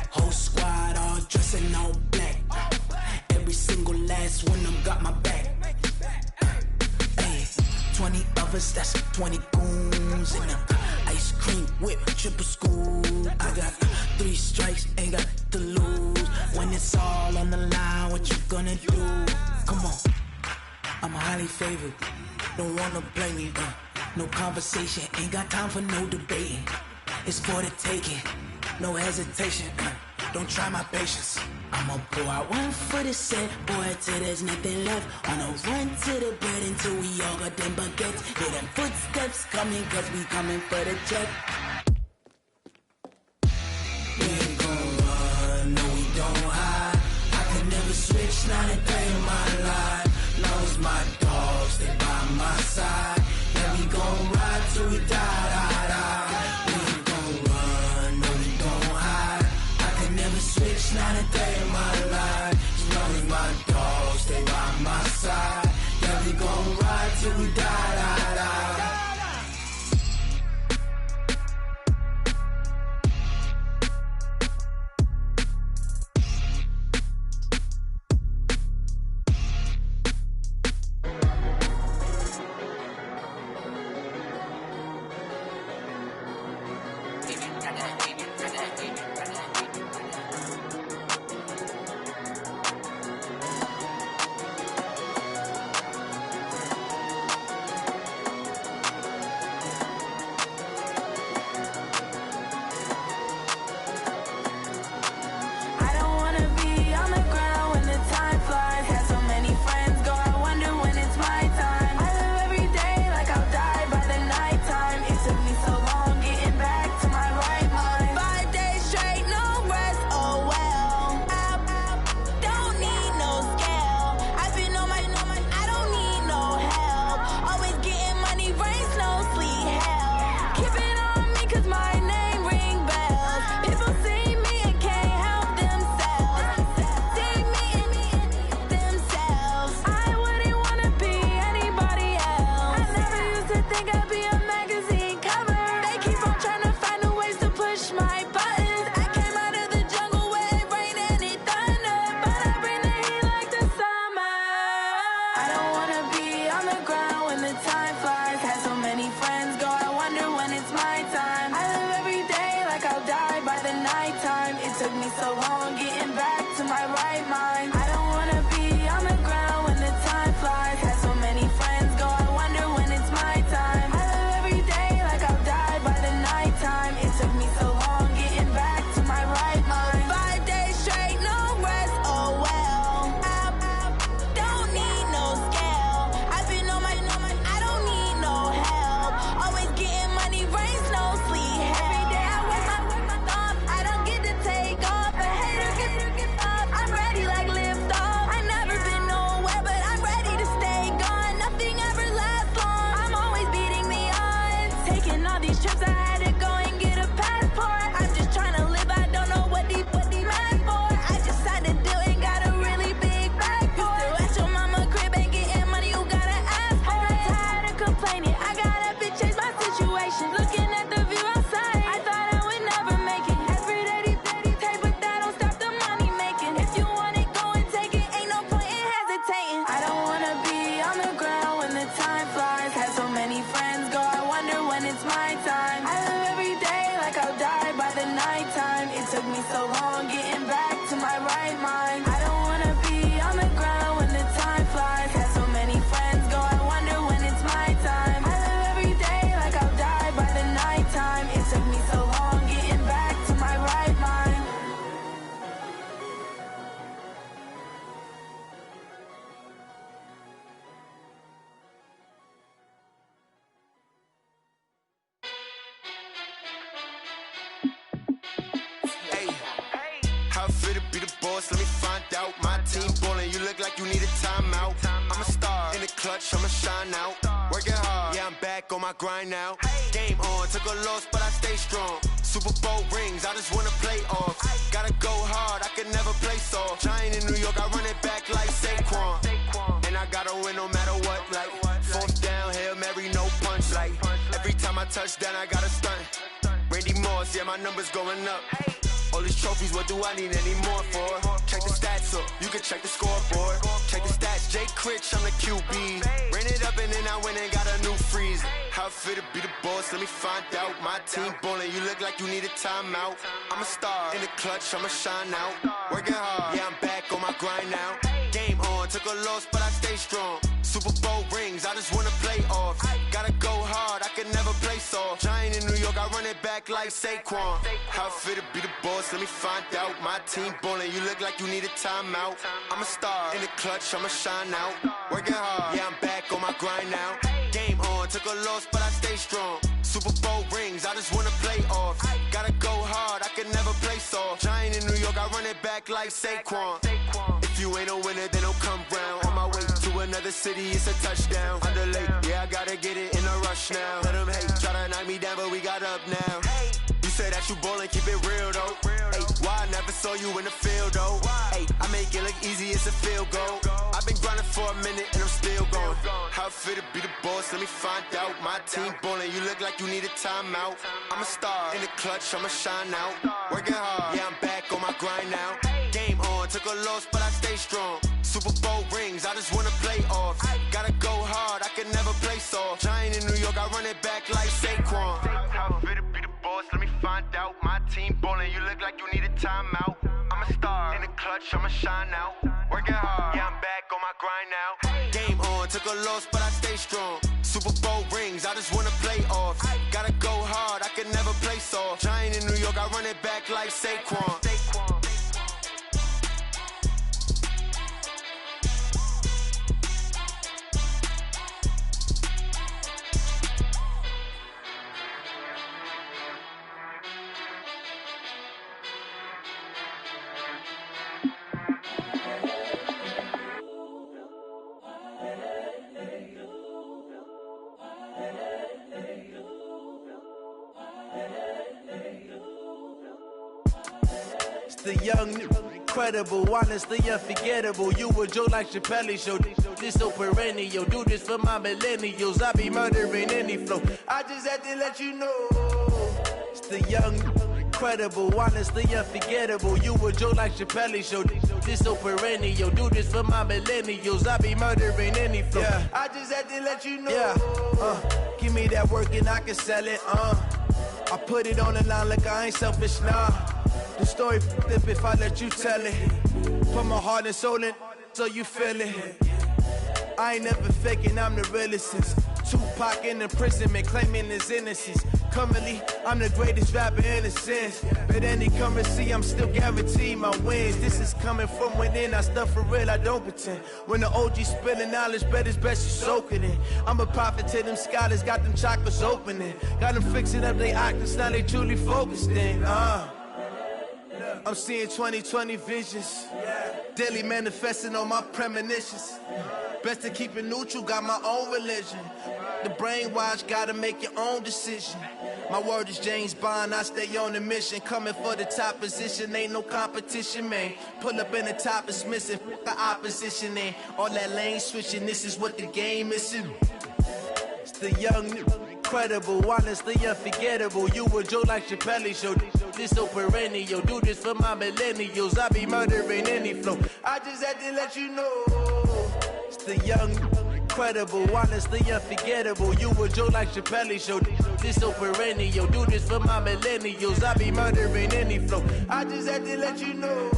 Whole squad all dressing all black. Every single last one of them got my back. Hey, 20 of us, that's 20 goons in them. Ice cream whip, triple scoop. I got 3 strikes, ain't got to lose. When it's all on the line, what you gonna do? Come on, I'm highly favored. Don't wanna blame me, no conversation, ain't got time for no debating. It's for the taking, no hesitation, don't try my patience. I'ma pour out one for the set, boy, till there's nothing left. On a run to the bread until we all got them baguettes. Hear them footsteps coming, cause we coming for the check. We ain't gon' run, no we don't hide. I can never boss, let me find out. My team ballin', you look like you need a timeout. I'm a star, in the clutch, I'ma shine out. Working hard, yeah, I'm back on my grind now. Game on, took a loss, but I stay strong. Super Bowl rings, I just wanna play off. Gotta go hard, I can never play soft. Giant in New York, I run it back like Saquon. And I gotta win no matter what, like fourth down, Hail Mary, no punch. Like every time I touch down, I gotta stunt. Randy Moss, yeah, my numbers going up. All these trophies, what do I need any more for? Check the stats up, you can check the scoreboard. Check the stats, Jake Critch, I'm the QB. Ran it up and then I went and got a new freeze. How it feel to be the boss, let me find out. My team ballin', you look like you need a timeout. I'm a star, in the clutch, I'ma shine out. Working hard, yeah, I'm back on my grind now. Game on, took a loss, but I stay strong. Super Bowl rings, I just wanna play off. Gotta go hard, I can never play soft. Giant in New York, I run it back like Saquon. How it feel to be the boss, let me find out. My team ballin', you look like you need a timeout. I'm a star, in the clutch, I'ma shine out. Working hard, yeah, I'm back on my grind now. Game on, took a loss, but I stay strong. Super Bowl rings, I just wanna play off. Gotta go hard, I can never play soft. Giant in New York, I run it back like Saquon. If you ain't a winner, then don't come round. On my way to another city, it's a touchdown. Underlay, yeah, I gotta get it in a rush now. Let them hate, try to knock me down, but we got up now. You say that you ballin', keep it real though. Hey, why I never saw you in the field though? Hey, I make it look easy, it's a field goal. I've been grinding for a minute and I'm still going. How it feel to be the boss, let me find out. My team ballin', you look like you need a timeout. I'm a star, in the clutch, I'ma shine out. Working hard, yeah, I'm back on my grind now. Game on, took a loss, but I stay strong. Super Bowl rings, I just wanna play off. Gotta go hard, I can never play soft. Giant in New York, I run it back like Saquon. How it feel to be the boss, let me find out. My team ballin', you look like you need a timeout. I'm a star, in the clutch, I'ma shine out. Working hard, yeah, I'm back on my grind now. Game on, took a loss, but I stay strong. Super Bowl rings, I just wanna play off. Gotta go hard, I can never play soft. Giant in New York, I run it back like Saquon. The young, incredible, honestly unforgettable. You a Joe like Chappelle show. This so perennial. Do this for my millennials. I be murdering any flow. I just had to let you know. It's the young, incredible, honestly unforgettable. You a Joe like Chappelle show. This so perennial. Do this for my millennials. I be murdering any flow. Yeah. I just had to let you know. Yeah. Give me that work and I can sell it. I put it on the line like I ain't selfish, nah. The story flip if I let you tell it. Put my heart and soul in so you feel it. I ain't never faking, I'm the realest since Tupac in imprisonment, claiming his innocence. Currently, I'm the greatest rapper in a sense. But any currency, I'm still guaranteed my wins. This is coming from within, I stuff for real, I don't pretend. When the OG spilling knowledge, bet it's best you soak it in. I'm a prophet to them scholars, got them chakras opening. Got them fixing up they octaves, now they truly focused in. I'm seeing 2020 visions. Daily manifesting on my premonitions. Best to keep it neutral, got my own religion. The brainwash, gotta make your own decision. My word is James Bond, I stay on the mission. Coming for the top position, ain't no competition, man. Pull up in the top, it's missing, the opposition ain't. All that lane switching, this is what the game missing. It's the young, incredible, honestly unforgettable. You a Joe like Chappelle show. This so perennial. Do this for my millennials. I be murdering any flow. I just had to let you know. It's the young, incredible, honestly unforgettable. You a Joe like Chappelle show. This so perennial. Do this for my millennials. I be murdering any flow. I just had to let you know.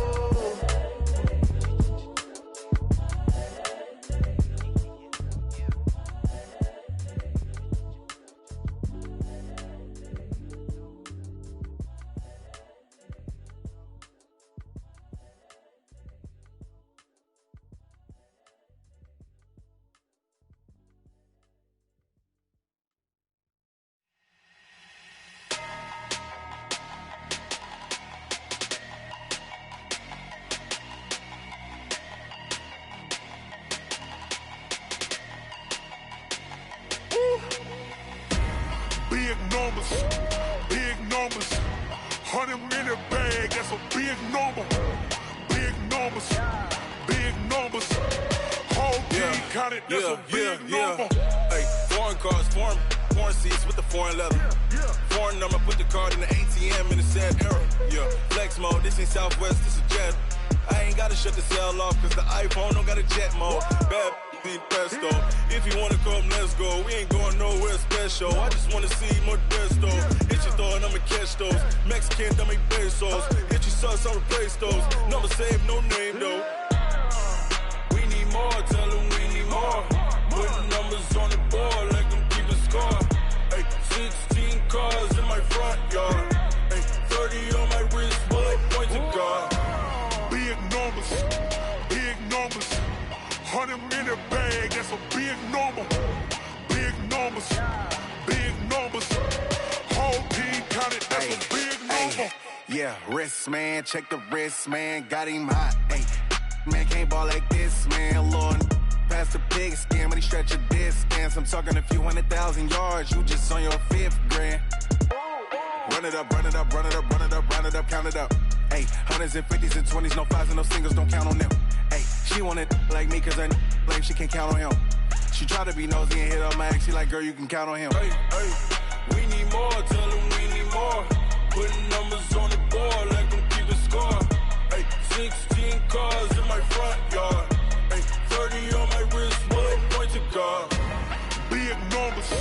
numbers, big numbers. 100-minute bag, that's a big number. Big numbers, big numbers. Whole team counted, that's a big number. Hey, foreign cars, foreign seats with the foreign leather. Foreign number, put the card in the ATM in the sad era. Yeah, flex mode, this ain't Southwest, this is Jet. I ain't gotta shut the cell off, cause the iPhone don't got a jet mode. Bad need pesto. If you wanna come, let's go. We ain't going nowhere special. I just wanna see more desto. Hit your throw and I'ma catch those. Mexican, dummy pesos. Hit your sus, I'll replace those. Number save, no name though. We need more, tell them we need more. Putting numbers on the board, like them keep a score. Hey, 16 cars in my front yard. Hey, 30 on my wrist, bullet point to God. Big numbers, big numbers. 100-minute bag, that's a big number. Big numbers, big numbers. Whole team counted, that's a big number. Yeah, wrist man, check the wrist man, got him hot. Ay, man can't ball like this, man. Lord, past the pig skin when he stretch a distance. I'm talking a few 100,000 yards, you just on your 5th grand. Run it up, run it up, run it up, run it up, run it up, count it up. Ay, 100s and 50s and 20s, no 5s and no singles, don't count on them. Ay, she want it like me cause her like she can't count on him. She try to be nosy and hit up my ex, she like, girl, you can count on him. Hey, we need more, tell them we need more. Putting numbers on the board, like them keep a score. Hey, 16 cars in my front yard. Hey, 30 on my wrist, bullet point to God. Big numbers,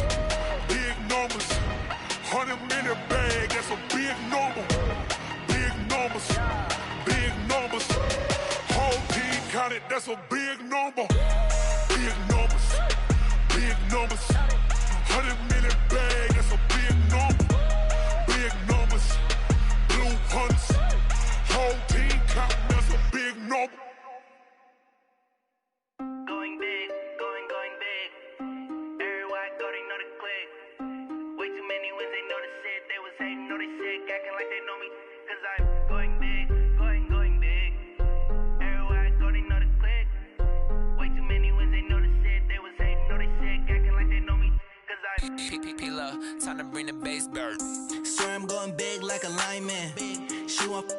big numbers. 100-minute bag, that's a big number. Big numbers, big numbers. Whole team counted, that's a big number. Big numbers, big numbers. 100-minute bag, that's a big number. Big numbers, blue hunts. Whole team counting, that's a big number. Going big, going big. Everywhere I go, they know the click. Way too many wins, they know the shit. They was hating, know they sick, acting like they know me. Cause I'm going big, going big. Everywhere I go, they know the click. Way too many wins, they know the shit. They was hating, know they sick, acting like they know me. Cause I'm P-P-P-Love, time to bring the bass bird. Swear I'm going big like a lineman. She want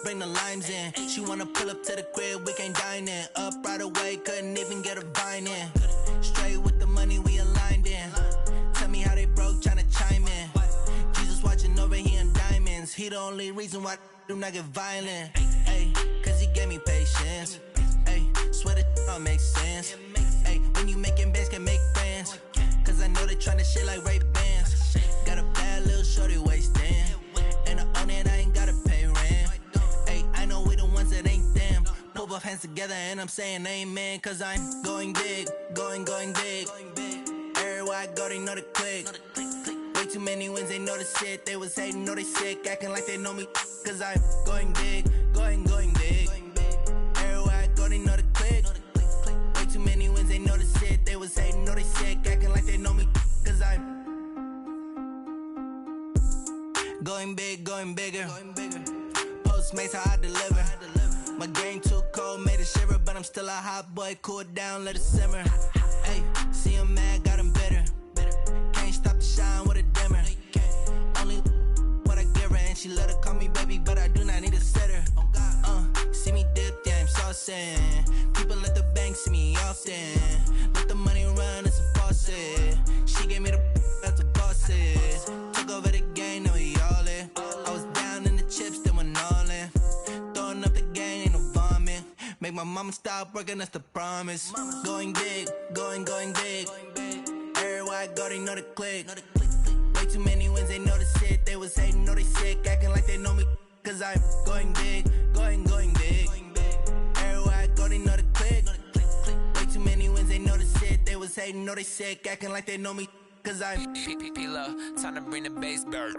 bring the limes in. She wanna pull up to the crib, we can't dine in. Up right away, couldn't even get a vine in. Straight with the money we aligned in. Tell me how they broke, tryna chime in. Jesus watching over here in diamonds. He the only reason why do not get violent. Ay, cause he gave me patience. Ay, swear that don't make sense. Ay, when you making bands, can make friends. Cause I know they tryna shit like Ray Bans. Got a bad little shorty wasting. And I own it, I ain't gotta pay rent. Ay, I know we the ones that ain't them. Pull both hands together and I'm saying amen. Cause I'm going big, going big. Everywhere I go, they know the click. Way too many wins, they know the shit. They was hating, know they sick, acting like they know me. Cause I'm going big, going big. Everywhere I go, they know the click. Way too many wins, they know the shit. They was hating, know they sick, acting like they know me. Cause I'm going big, going bigger. Postmates, how I deliver. My game too cold, made it shiver. But I'm still a hot boy, cool it down, let it simmer. Hey, see him mad, got him bitter. Can't stop the shine with a dimmer. Only what I give her, and she let her call me baby, but I do not need a sitter. See me dip, yeah, I'm saucing. People at the bank see me often. Let the money run, it's a faucet. She gave me the that's a boss it. Took over the game, now we all in. I was down in the chips, then went all in. Throwing up the game, ain't no vomit. Make my mama stop working, that's the promise. Going big, going big. Everywhere I go, they know the click. Way too many wins, they know the shit. They was hating, know they sick, acting like they know me. Cause I'm going big, going big. Everywhere I go, they know the click. Way too many wins, they know the shit. They was hating, know they sick, acting like they know me. Cause I'm P-P-P-Love, time to bring the bass bird.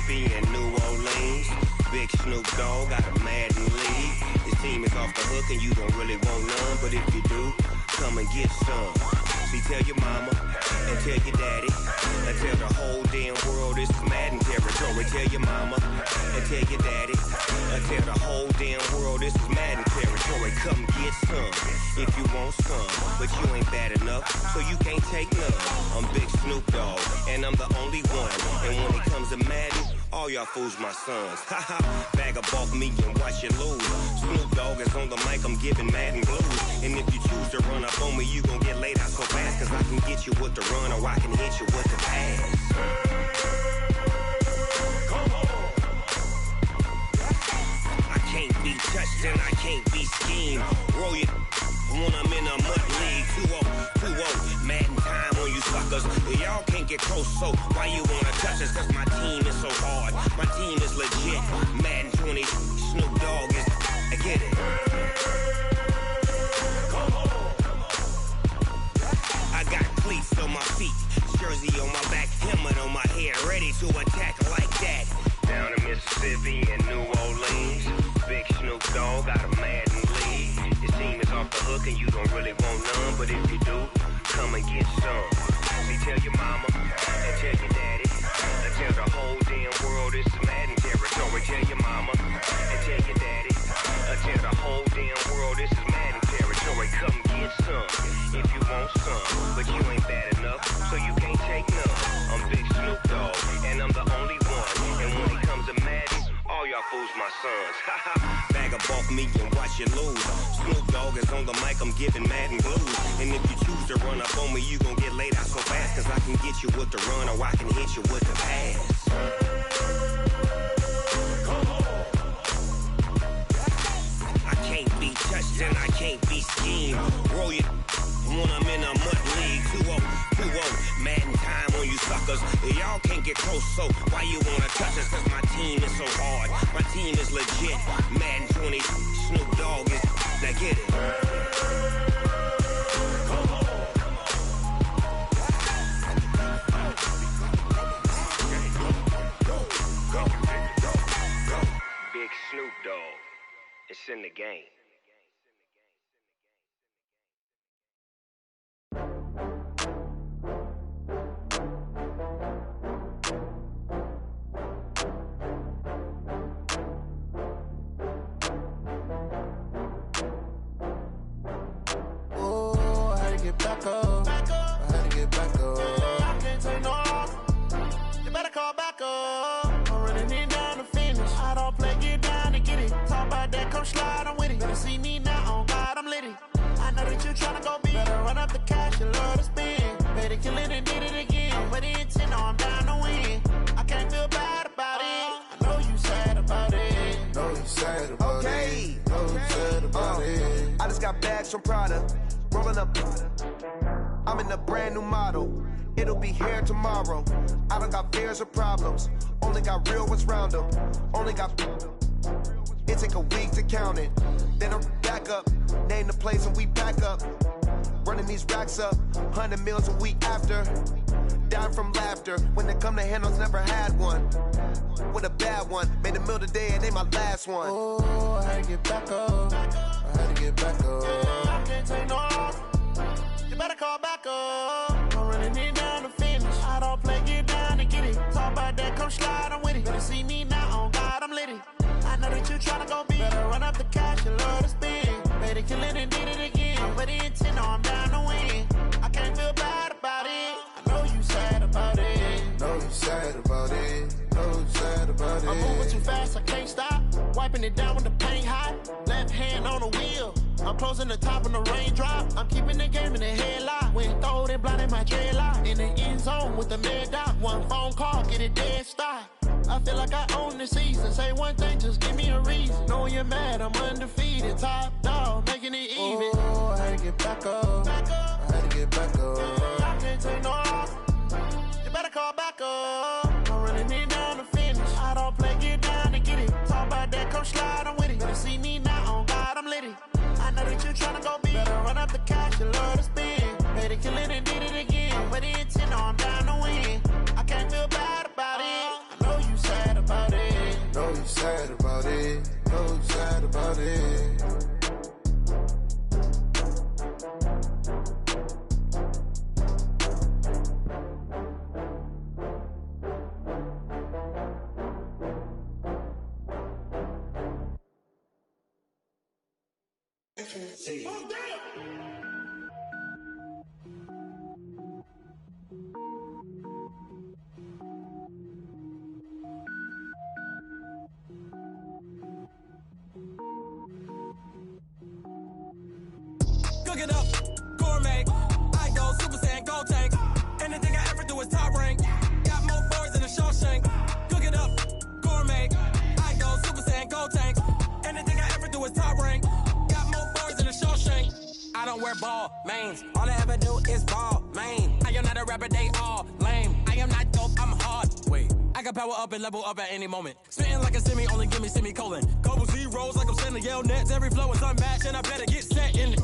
Mississippi and New Orleans. Big Snoop Dogg got a Madden lead. His team is off the hook and you don't really want none, but if you do, come and get some. See, tell your mama and tell your daddy and tell the whole damn world this is Madden territory. Tell your mama and tell your daddy and tell the whole damn world this is Madden territory. Come get some if you want some, but you ain't bad enough, so you can't take none. I'm Big Snoop Dogg and I'm the only one, and when it comes to Madden, all y'all fools my sons. Haha, bag up off me and watch you lose. Snoop Dogg is on the mic, I'm giving Madden blues. And if you choose to run up on me, you gon' get laid out so fast, cause I can get you with the run or I can hit you with the pass. I can't be touched and I can't be schemed. Roll you when I'm in a mud league. 2-0, Madden time on you suckers. Y'all can't get close, so why you wanna touch us? Cause my team is so hard, my team is legit. Madden 20, Snoop Dogg is, I get it. I got cleats on my feet, jersey on my back, helmet on my head, ready to attack like that. Down in Mississippi and New Orleans, Big Snoop Dogg got a Madden lead. His team is off the hook and you don't really want none, but if you do, come and get some. See, tell your mama and tell your daddy and tell the whole damn world this is Madden territory. Tell your mama and tell your daddy and tell the whole damn world this is Madden territory. Come get some if you want some, but you ain't bad enough, so you can't take none. I'm Big Snoop Dogg and I'm the only one, and when it comes to Madden, all y'all fools my sons. Bag up off me and watch you lose. Snoop Dogg is on the mic, I'm giving Madden blues. And if you choose to run up on me, you gon' get laid out so fast, cause I can get you with the run or I can hit you with the pass. I can't be touched and I can't be schemed. Roll you when I'm in a mud league. 2-0, Madden time on you suckers. Y'all can't get close, so why you wanna touch us? Cause my team is so hard, my team is legit. Madden 20, Snoop Dogg is, now get it. Big Snoop Dogg, it's in the game. Back up. I had to get back up. I can't take no loss. You better call back up. I'm running it down to finish. I don't play, get down to get it. Talk about that, come slide, I'm with it. Better see me now, on God, I'm litty. I know that you tryna go big. Better run up the cash, you love to spend. Better kill it and did it again. I'm with the intent, no, I'm down to win. I can't feel bad about it. I know you sad about it. Know you sad about it. Know you sad about it. I just got bags from Prada. Rolling up, I'm in a brand new model. It'll be here tomorrow. I don't got fears or problems. Only got real ones round them. Only got. It take a week to count it. Then I'm back up. Name the place and we pack up. Running these racks up. 100 meals a week after. Down from laughter. When they come to handles, never had one. With a bad one. Made a meal today and ain't my last one. Oh, I had to get back up. I had to get back up. I can't take no loss. You better call back up. I'm running it down to finish. I don't play, get down to get it. Talk about that, come slide, I'm with it. Better see me now, on God, I'm litty. I know that you tryna go big. Better run up the cash, you love to spend. Better kill it and did it again. I'm with the intent, no, I'm down to win. I can't feel bad about it. I know you sad about it. Know you sad about it. Know you sad about it. I'm moving too fast, I can't stop. Wiping it down with the paint hot. Left hand on the wheel. I'm closing the top when the raindrop. I'm keeping the game in the headlock. When throwed and blinded my dreadlock. In the end zone with the mad dot. One phone call, get it dead stop. I feel like I own the season. Say one thing, just give me a reason. Knowing you're mad, I'm undefeated. Top dog, making it even. Oh, I had to get back up. I had to get back up. I can't take no loss. You better call back up. I'm running it down to finish. I don't play, get down to get it. Talk about that, come slide, I'm with it. Better see me now, on God, I'm litty. I know that you tryna go big. Better run up the cash, you love to spend. Better kill it and did it again. With the intent, no, I'm down to win. I can't feel bad about it. I know you sad sad about it. So sad about it. See. Cook it up, gourmet. I go Super Saiyan, gold tank. Anything I ever do is top rank. Got more boys than a Shawshank. Cook it up, gourmet. I go Super Saiyan, gold tank. Anything I ever do is top rank. Got more boys than a Shawshank. I don't wear ball mains. All I ever do is ball main. I am not a rapper, they all lame. I am not dope, I'm hard. Wait, I can power up and level up at any moment. Spitting like a semi, only give me semicolon. Couple zeros like I'm sending yell nets. Every flow is unmatched and I better get set in.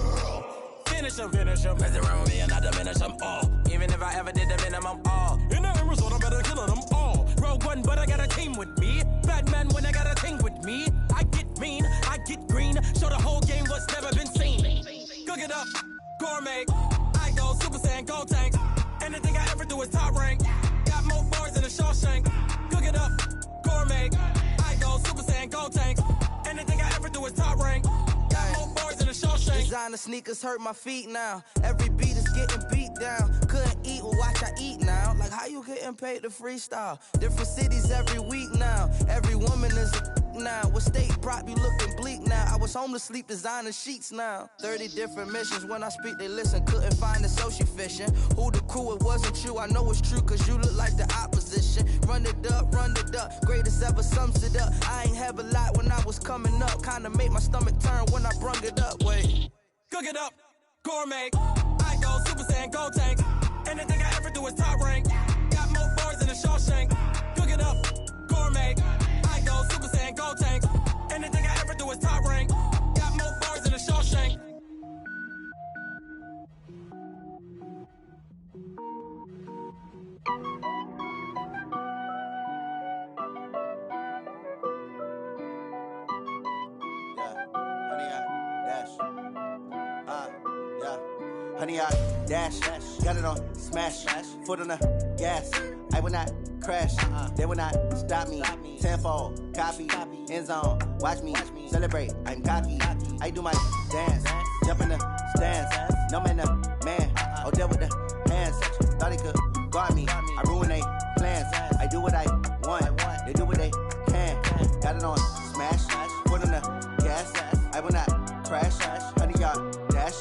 Finish them. Mess around with me and I diminish them all. Even if I ever did the minimum all. In the end result, I better kill them all. Rogue One, but I got a team with me. Batman when I got a thing with me. I get mean, I get green. Show the whole game what's never been seen. Cook it up, gourmet. I go Super Saiyan, gold tank. Anything I ever do is top rank. Got more bars than a Shawshank. Cook it up, gourmet. I go Super Saiyan, gold tank. Anything I ever do is top rank. Got more bars than a Shawshank. Designer sneakers hurt my feet now. Every beat is getting beat down. Couldn't eat, well watch I eat now. Like how you getting paid to freestyle? Different cities every week now. Every woman is a now. What state prop you looking bleak now? I was home to sleep designer sheets now. 30 different missions. When I speak they listen. Couldn't find the social fishing. Who the crew, it wasn't you. I know it's true cause you look like the opposition. Run it up. Greatest ever sums it up. I ain't have a lot when I was coming up. Kinda made my stomach turn when I brung it up. Wait. Cook it up, gourmet. I go Super Saiyan, gold tank. Anything I ever do is top rank. Got more bars than a Shawshank. Cook it up, gourmet. I go Super Saiyan, gold tank. Anything I ever do is top rank. Got more bars than a Shawshank. Honey, I dash, got it on smash, foot on the gas. I will not crash, they will not stop me. Tenfold, copy, end zone, watch me celebrate. I'm cocky, I do my dance, jump in the stands. No man, man, oh there with the hands. Thought he could guard me, I ruin they plans. I do what I want, they do what they can. Got it on smash, foot on the gas. I will not crash, honey, y'all dash,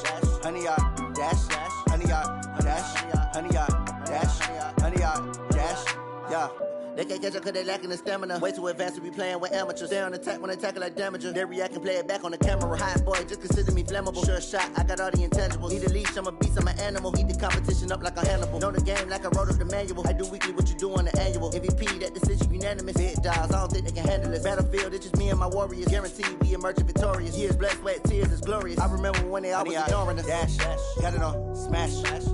honey, y'all dash, honey, y'all dash, honey, y'all dash, honey, y'all dash, yeah. They can't catch up cause they lacking the stamina. Way too advanced to be playing with amateurs. They on attack when they tackle like damager. They react and play it back on the camera. Hot boy, just consider me flammable. Sure shot, I got all the intangibles. Need a leash, I'm a beast, I'm an animal. Eat the competition up like a Hannibal. Know the game like I wrote up the manual. I do weekly what you do on the annual. MVP, that decision unanimous. Big dogs, I don't think they can handle this. Battlefield, it's just me and my warriors. Guaranteed we emerge victorious. Years, blood, sweat, tears, is glorious. I remember when they always ignoring us. Dash, got it on smash,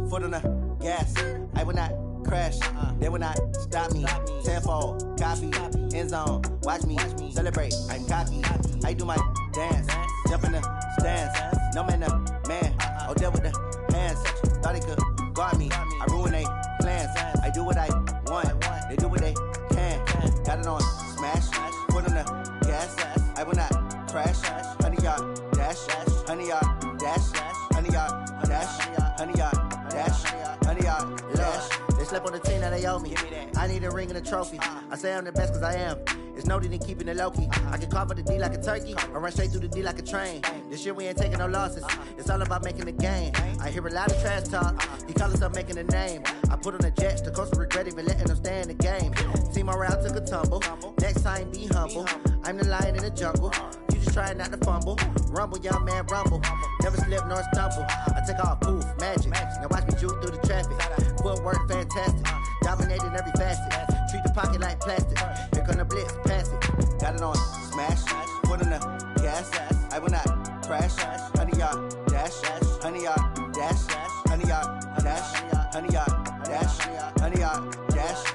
foot on the gas. I will not crash, they will not stop me. Tenfold, copy, end zone, watch me celebrate. I'm cocky, I do my dance, jump in the stands. No man, man, oh there with the hands. Thought he could guard me, I ruin they plans. I do what I want, they do what they can. Got it on smash, foot on the gas. I will not crash, honey y'all dash, honey y'all dash, honey y'all dash, honey y'all dash, honey y'all dash. They slept on the team that they owe me. I need a ring and a trophy. I say I'm the best cause I am. It's no need in keeping it low key. I can carve up the D like a turkey or run straight through the D like a train. This year we ain't taking no losses. It's all about making the game. I hear a lot of trash talk. He call himself making a name. I put on the jets. The coach will regret even letting them stay in the game. Team morale took a tumble. Next time be humble. I'm the lion in the jungle. You just trying not to fumble. Rumble, young man, rumble. Never slip nor stumble. I take off, poof, magic. Now watch me juke through the traffic. Footwork fantastic. Dominating every facet. Treat the pocket like plastic. Here come the blitz, pass it. Got it on smash. Foot on the gas. I will not crash. Honey, y'all dash. Honey, y'all dash. Honey, y'all dash. Honey, y'all dash. Honey, y'all dash.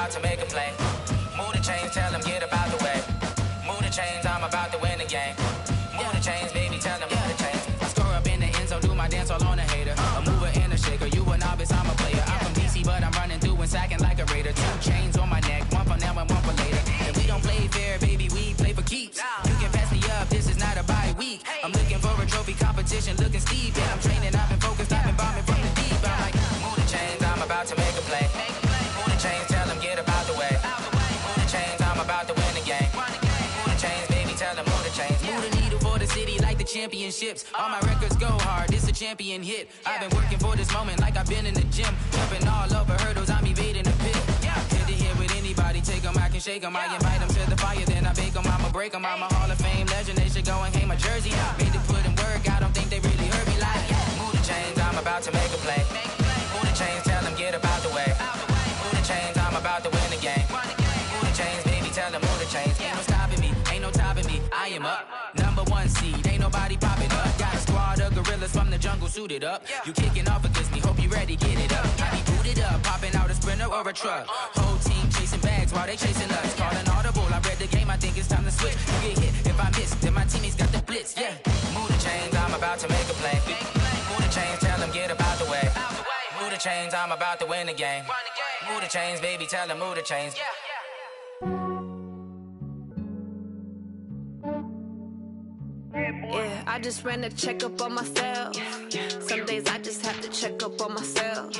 about to make a play. Move the chains, tell them get about the way. Move the chains, I'm about to win the game. Move the chains, baby, tell them move the chains. I score up in the end zone, do my dance all on a hater. A mover and a shaker, you a novice, I'm a player. I'm from DC, but I'm running through and sacking like a raider. 2 chains on my neck, one for now and one for later. And we don't play fair, baby, we play for keeps. You can pass me up, this is not a bye week. I'm looking for a trophy competition, looking steep. And I'm training, I've been focused, I've been bombing from the deep. I'm like, move the chains, I'm about to make a play. Move the chains, tell them get about the way. Move the chains, I'm about to win the game. Move the chains, baby, tell them move the chains. Move the needle for the city like the championships. All my records go hard, this a champion hit. I've been working for this moment like I've been in the gym. Jumping all over hurdles, I'm evading the pit. Head to head with anybody, take them, I can shake them. I invite them to the fire, then I bake them, I'ma break them. I'm a Hall of Fame legend, they should go and hang my jersey. Made to put in work, I don't think they really heard me like, move the chains, I'm about to make a play. Move the chains, tell them get about the way. Move the chains, I'm about to win the game. Move the chains, baby, tell them move the chains. Ain't no stopping me, ain't no topping me, I am up. Number 1 seed, ain't nobody popping up. Got a squad of gorillas from the jungle suited up. You kicking off against me, hope you ready, get it up. I be booted up, popping out a sprinter or a truck. Whole team chasing bags while they chasing us. Calling audible, I read the game, I think it's time to switch. You get hit, if I miss, then my teammates got the blitz, yeah. Move the chains, I'm about to make a play. Move the chains, tell them get about the way. Move the chains, I'm about to win the game. Move the chains, baby, tell them move the chains. Yeah, I just ran a checkup on myself. Some days I just have to check up on myself.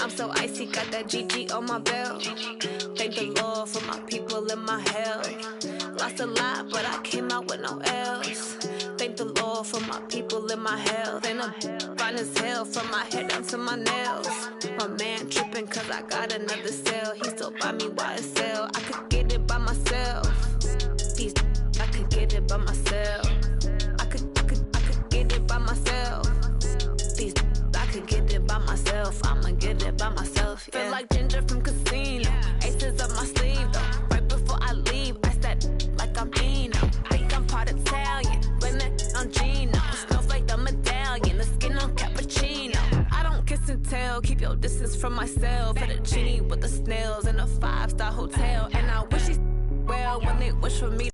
I'm so icy, got that GG on my belt. Thank the Lord for my people and my health. Lost a lot, but I came out with no L's. Thank the Lord for my people and my health. And I'm fine as hell from my head down to my nails. My man tripping cause I got another cell. He still buy me YSL. I could get it by myself. These I could get it by myself. I could get it by myself. These I could get it by myself. I'ma get it by myself. Yeah. Feel like Ginger from Casino. Aces up my sleeve though. Right before I leave, I said like I'm Dino. Think I'm part Italian, blend it on Gino. Snowflake the medallion, the skin on cappuccino. I don't kiss and tell, keep your distance from myself. Fettuccine with the snails in a 5-star hotel. And I wish he well when they wish for me.